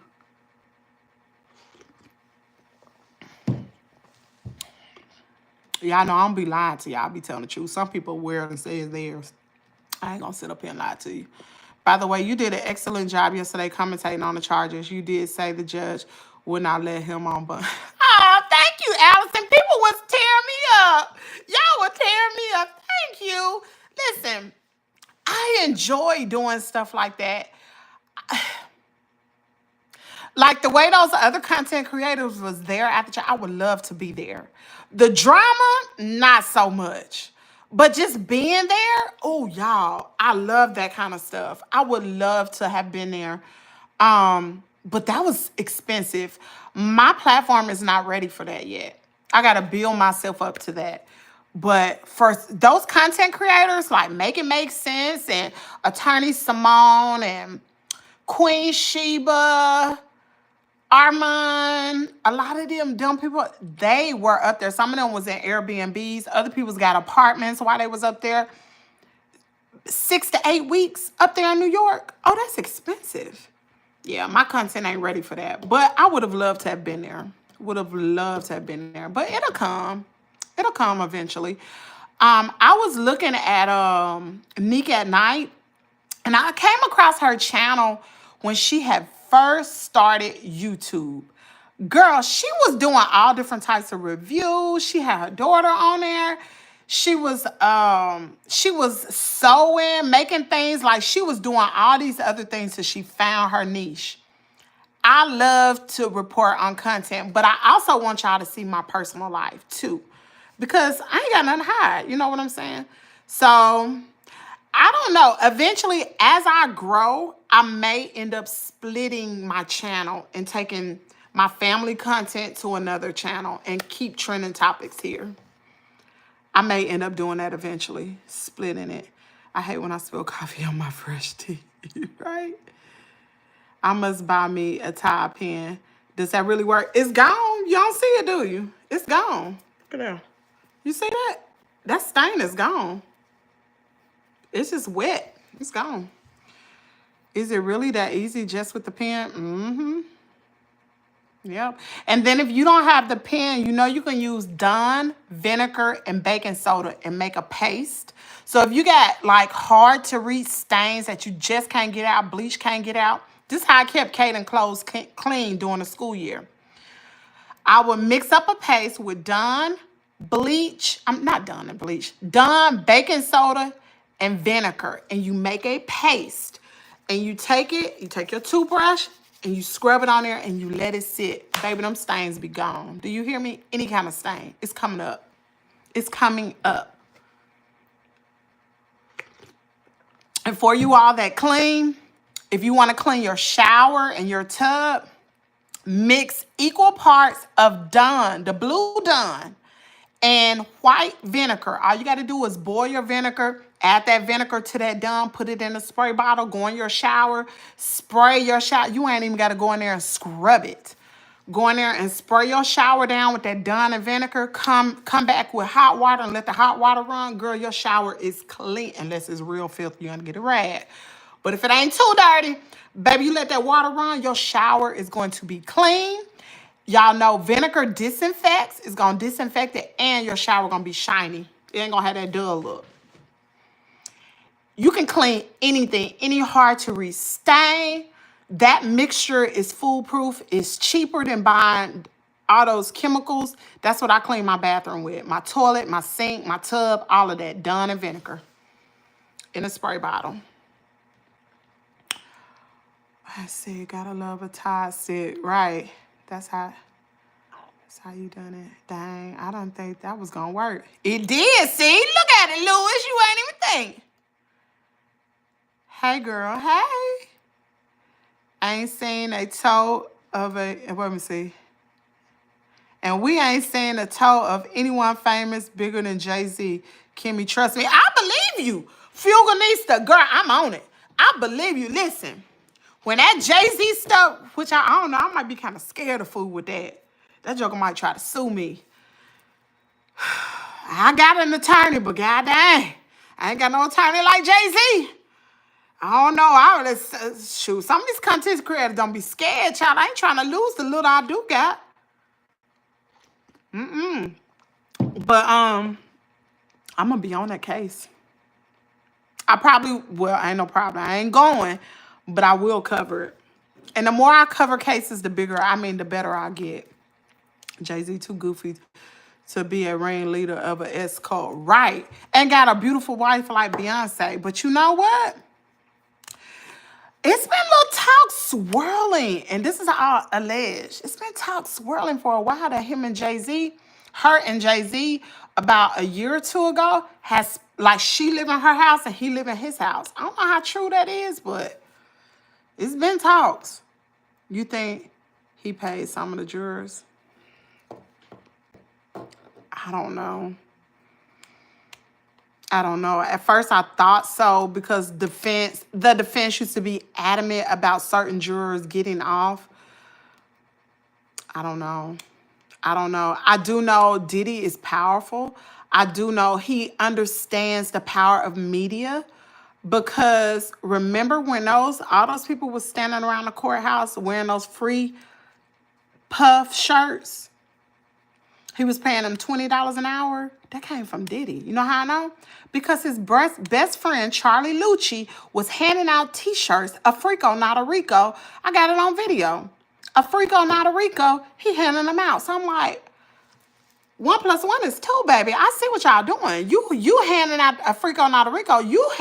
Y'all know I don't be lying to y'all. I be telling the truth. Some people wear it and say it's theirs. I ain't gonna sit up here and lie to you. By the way, you did an excellent job yesterday commentating on the charges. You did say the judge would not let him on, but oh, thank you, Allison. People was tearing me up. Y'all were tearing me up. Thank you. Listen, I enjoy doing stuff like that. Like the way those other content creators was there at the chat, I would love to be there. The drama, not so much. But just being there, oh y'all, I love that kind of stuff. I would love to have been there. But that was expensive. My platform is not ready for that yet. I gotta build myself up to that. But for those content creators like Make It Make Sense and Attorney Simone and Queen Sheba, Armand, a lot of them dumb people, they were up there. Some of them was in Airbnbs. Other people's got apartments while they was up there. 6 to 8 weeks up there in New York. Oh, that's expensive. Yeah, my content ain't ready for that. But I would have loved to have been there. Would have loved to have been there. But it'll come. It'll come eventually. I was looking at Nick at Night, and I came across her channel when she had first started YouTube. Girl, she was doing all different types of reviews. She had her daughter on there. She was sewing, making things, like she was doing all these other things till she found her niche. I love to report on content, but I also want y'all to see my personal life too, because I ain't got nothing to hide. You know what I'm saying? So I don't know. Eventually, as I grow, I may end up splitting my channel and taking my family content to another channel and keep trending topics here. I may end up doing that eventually, splitting it. I hate when I spill coffee on my fresh tea, right? I must buy me a tie pen. Does that really work? It's gone. You don't see it, do you? It's gone. Look at that. You see that? That stain is gone. It's just wet. It's gone. Is it really that easy just with the pen? Mm-hmm. Yep. And then if you don't have the pen, you know you can use Dawn, vinegar, and baking soda and make a paste. So if you got like hard to reach stains that you just can't get out, bleach can't get out, this is how I kept Kaden clothes clean during the school year. I would mix up a paste with Dawn, bleach, not Dawn and bleach, Dawn, baking soda, and vinegar. And you make a paste. And you take it, you take your toothbrush, and you scrub it on there, and you let it sit. Baby, them stains be gone. Do you hear me? Any kind of stain. It's coming up. It's coming up. And for you all that clean, if you want to clean your shower and your tub, mix equal parts of Dawn, the blue Dawn, and white vinegar. All you got to do is boil your vinegar, add that vinegar to that Dawn, put it in a spray bottle, go in your shower, spray your shower. You ain't even got to go in there and scrub it. Go in there and spray your shower down with that Dawn and vinegar. Come back with hot water and let the hot water run. Girl, your shower is clean, unless it's real filthy. You're going to get a rag. But if it ain't too dirty, baby, you let that water run, your shower is going to be clean. Y'all know vinegar disinfects. It's going to disinfect it, and your shower going to be shiny. It ain't going to have that dull look. You can clean anything, any hard-to-reach stain. That mixture is foolproof. It's cheaper than buying all those chemicals. That's what I clean my bathroom with. My toilet, my sink, my tub, all of that. Dawn and vinegar in a spray bottle. I see, gotta love a Tide sit. Right. That's how you done it. Dang, I don't think that was gonna work. It did, see? Look at it, Louis. You ain't even think. Hey, girl, hey. I ain't seen a toe of let me see. And we ain't seen a toe of anyone famous bigger than Jay-Z. Kimmy, trust me. I believe you. Fuganista, girl, I'm on it. I believe you. Listen, when that Jay-Z stuff, which I don't know, I might be kind of scared of food with that. That joker might try to sue me. I got an attorney, but goddamn, I ain't got no attorney like Jay-Z. I don't know. I would shoot. Some of these content creators don't be scared, child. I ain't trying to lose the little I do got. But I'm gonna be on that case. I probably will. Ain't no problem. I ain't going, but I will cover it. And the more I cover cases, the better I get. Jay-Z too goofy to be a ringleader of an S cult, right? And got a beautiful wife like Beyonce. But you know what? It's been little talk swirling, and this is all alleged. It's been talk swirling for a while that him and Jay-Z, her and Jay-Z, about a year or two ago, has like she live in her house and he live in his house. I don't know how true that is, but it's been talks. You think he paid some of the jurors? I don't know. I don't know. At first I thought so because the defense used to be adamant about certain jurors getting off. I don't know. I don't know. I do know Diddy is powerful. I do know he understands the power of media because remember when all those people was standing around the courthouse wearing those free puff shirts? He was paying them $20 an hour. That came from Diddy. You know how I know? Because his best friend, Charlie Lucci, was handing out T-shirts, a Frico, not a Rico. I got it on video. A Frico, not a Rico. He handing them out. So I'm like, 1 + 1 is 2, baby. I see what y'all doing. You handing out a Frico, not a Rico. You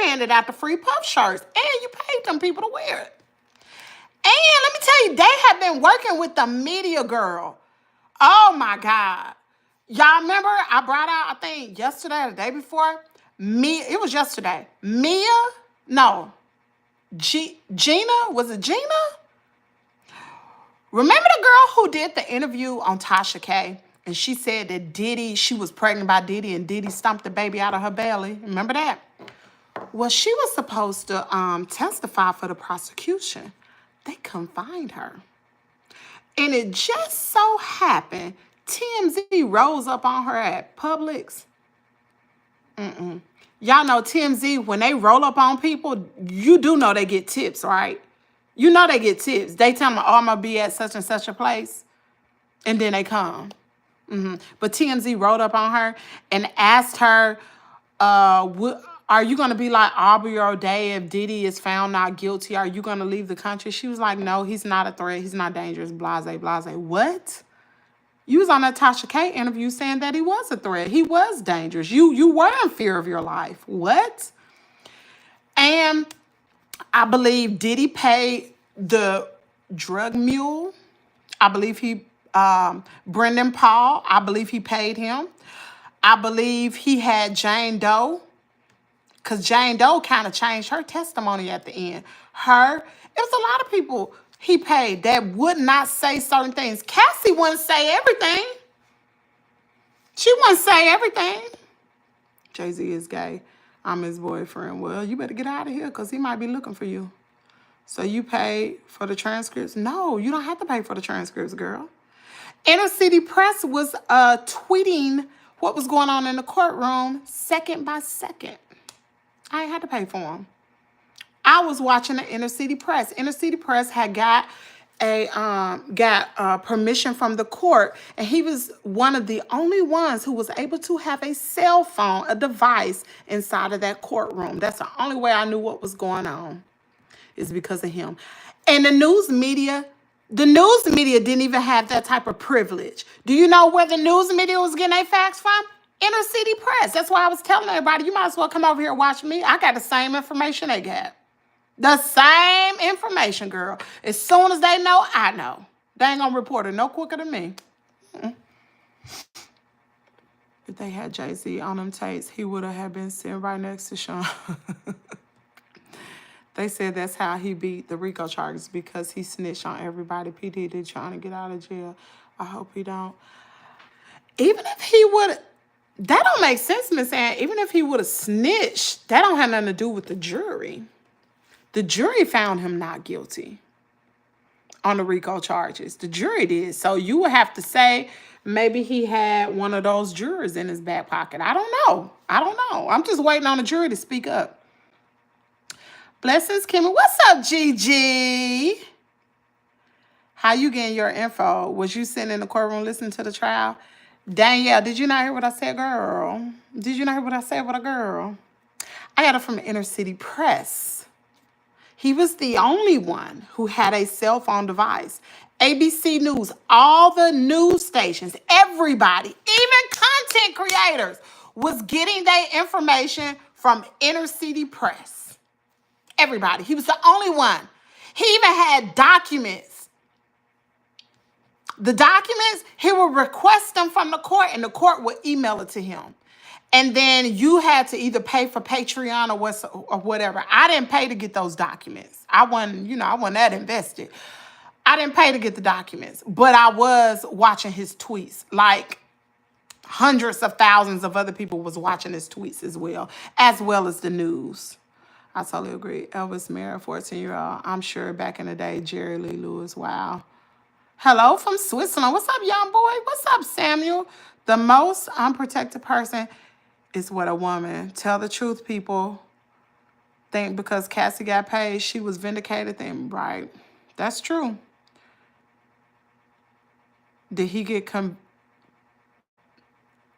handed out the free puff shirts. And you paid them people to wear it. And let me tell you, they have been working with the media girl. Oh my God. Y'all remember I brought out, I think yesterday or the day before, it was yesterday. Gina? Was it Gina? Remember the girl who did the interview on Tasha K? And she said that she was pregnant by Diddy and Diddy stumped the baby out of her belly. Remember that? Well, she was supposed to testify for the prosecution. They couldn't find her. And it just so happened, TMZ rose up on her at Publix. Y'all know TMZ, when they roll up on people, you do know they get tips, right? You know they get tips. They tell them, oh, I'm going to be at such and such a place. And then they come. But TMZ rolled up on her and asked her, are you going to be like Aubrey O'Day if Diddy is found not guilty? Are you going to leave the country? She was like, no, he's not a threat. He's not dangerous. Blase, blase. What? You was on that Tasha K interview saying that he was a threat. He was dangerous. You were in fear of your life. What? And I believe Diddy paid the drug mule. I believe Brendan Paul, I believe he paid him. I believe he had Jane Doe. Because Jane Doe kind of changed her testimony at the end. It was a lot of people he paid that would not say certain things. Cassie wouldn't say everything. She wouldn't say everything. Jay-Z is gay. I'm his boyfriend. Well, you better get out of here because he might be looking for you. So you paid for the transcripts? No, you don't have to pay for the transcripts, girl. Inner City Press was tweeting what was going on in the courtroom second by second. I ain't had to pay for them. I was watching the Inner City Press. Inner City Press had got permission from the court, and he was one of the only ones who was able to have a cell phone, a device inside of that courtroom. That's the only way I knew what was going on, is because of him. And the news media didn't even have that type of privilege. Do you know where the news media was getting their facts from? Inner City Press. That's why I was telling everybody, you might as well come over here and watch me. I got the same information they got. The same information, girl. As soon as they know, I know. They ain't gonna report it no quicker than me. If they had Jay-Z on them tapes, he would have been sitting right next to Sean. They said that's how he beat the RICO charges, because he snitched on everybody. P. Diddy trying to get out of jail. I hope he don't. Even if he would, that don't make sense, Miss Ann. Even if he would have snitched, that don't have nothing to do with the jury. The jury found him not guilty on the RICO charges. The jury did. So you would have to say maybe he had one of those jurors in his back pocket. I don't know. I'm just waiting on the jury to speak up. Blessings, Kimmy. What's up, Gigi? How you getting your info? Was you sitting in the courtroom listening to the trial? Danielle, did you not hear what I said, girl? Did you not hear what I said with a girl? I got it from Inner City Press. He was the only one who had a cell phone device. ABC News, all the news stations, everybody, even content creators, was getting their information from Inner City Press. Everybody. He was the only one. He even had documents. The documents, he would request them from the court and the court would email it to him. And then you had to either pay for Patreon or whatever. I didn't pay to get those documents. I wasn't that invested. I didn't pay to get the documents, but I was watching his tweets. Like hundreds of thousands of other people was watching his tweets as well as the news. I totally agree. Elvis married a 14-year-old. I'm sure back in the day, Jerry Lee Lewis. Wow. Hello from Switzerland. What's up, young boy? What's up, Samuel? The most unprotected person is what a woman. Tell the truth, people. Think because Cassie got paid, she was vindicated. Then right. That's true. Did he get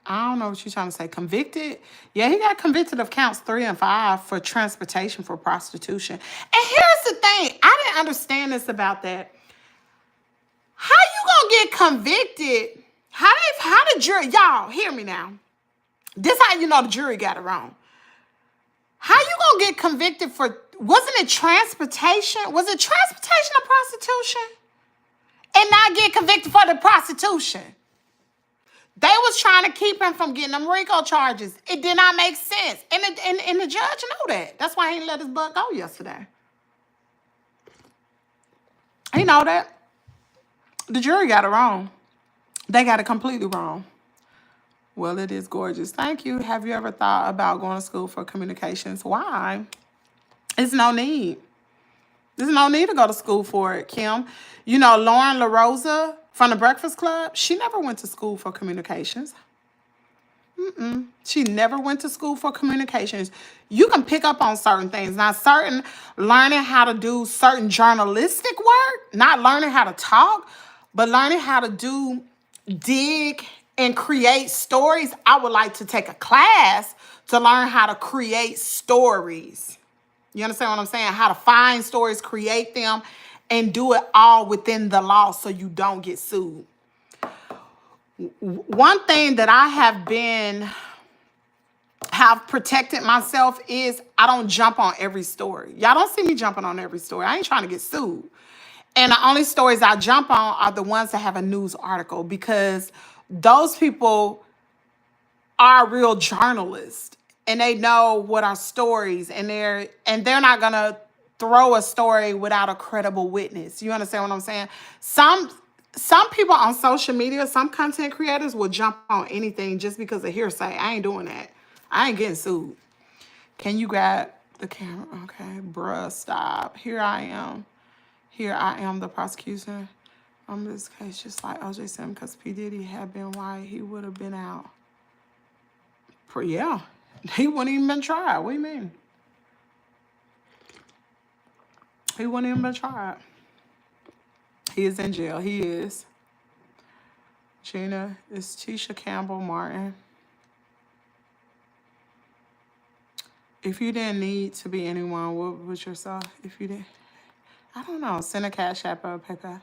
I don't know what you're trying to say. Convicted? Yeah, he got convicted of counts 3 and 5 for transportation for prostitution. And here's the thing. I didn't understand this about that. How you gonna get convicted? How the jury, y'all, hear me now. This how you know the jury got it wrong. How you gonna get convicted for, wasn't it transportation? Was it transportation or prostitution? And not get convicted for the prostitution? They was trying to keep him from getting them RICO charges. It did not make sense. And the judge know that. That's why he didn't let his butt go yesterday. He know that. The jury got it wrong. They got it completely wrong. Well, it is gorgeous. Thank you. Have you ever thought about going to school for communications? Why? There's no need. There's no need to go to school for it, Kim. You know, Lauren LaRosa from the Breakfast Club, she never went to school for communications. She never went to school for communications. You can pick up on certain things. Now, learning how to do certain journalistic work, not learning how to talk, but learning how to dig and create stories. I would like to take a class to learn how to create stories. You understand what I'm saying? How to find stories, create them, and do it all within the law so you don't get sued. One thing that I have protected myself is I don't jump on every story. Y'all don't see me jumping on every story. I ain't trying to get sued. And the only stories I jump on are the ones that have a news article, because those people are real journalists and they know what are stories, and they're not gonna throw a story without a credible witness. You understand what I'm saying? Some people on social media, some content creators will jump on anything just because of hearsay. I ain't doing that. I ain't getting sued. Can you grab the camera? Okay, bruh, stop. Here I am, the prosecution on this case, just like O.J. Simpson, because P. Diddy had been white, he would have been out. Yeah, he wouldn't even been tried. What do you mean? He wouldn't even been tried. He is in jail. He is. Gina, is Tisha Campbell Martin. If you didn't need to be anyone, what was yourself? If you didn't, I don't know. Send a Cashapp or a PayPal.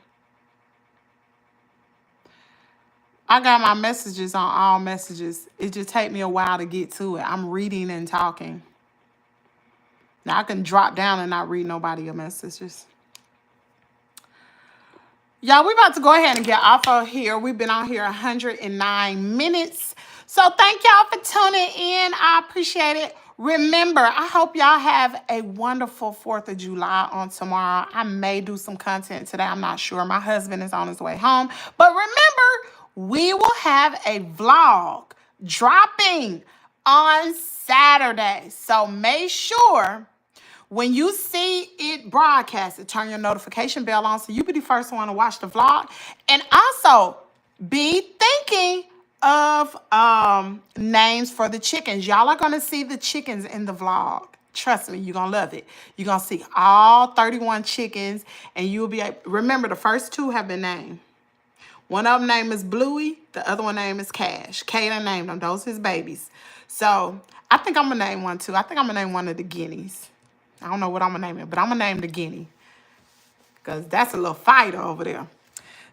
I got my messages on all messages. It just take me a while to get to it. I'm reading and talking. Now I can drop down and not read nobody your messages. Y'all, we about to go ahead and get off of here. We've been on here 109 minutes. So thank y'all for tuning in. I appreciate it. Remember, I hope y'all have a wonderful 4th of July on tomorrow. I may do some content today. I'm not sure. My husband is on his way home. But remember, we will have a vlog dropping on Saturday. So make sure when you see it broadcasted, turn your notification bell on so you be the first one to watch the vlog. And also be thinking of names for the chickens. Y'all are going to see the chickens in the vlog. Trust me, you're going to love it. You're going to see all 31 chickens, and you'll be able, remember, the first 2 have been named. One of them name is Bluey. The other one name is Cash. Kaden named them. Those his babies. So I think I'm going to name one too. I think I'm going to name one of the guineas. I don't know what I'm going to name it, but I'm going to name the guinea, because that's a little fighter over there.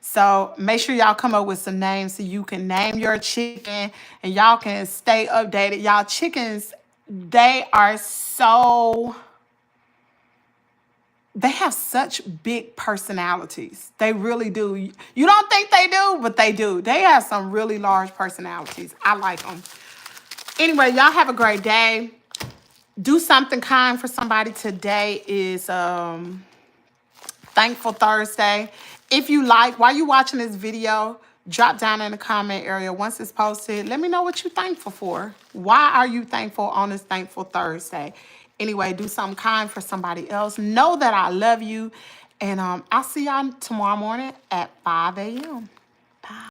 So make sure y'all come up with some names so you can name your chicken and y'all can stay updated. Y'all, chickens, they are so they have such big personalities. They really do. You don't think they do, but they do. They have some really large personalities. I like them. Anyway, y'all have a great day. Do something kind for somebody. Today is Thankful Thursday. If you like, while you're watching this video, drop down in the comment area. Once it's posted, let me know what you're thankful for. Why are you thankful on this Thankful Thursday? Anyway, do something kind for somebody else. Know that I love you. And I'll see y'all tomorrow morning at 5 a.m.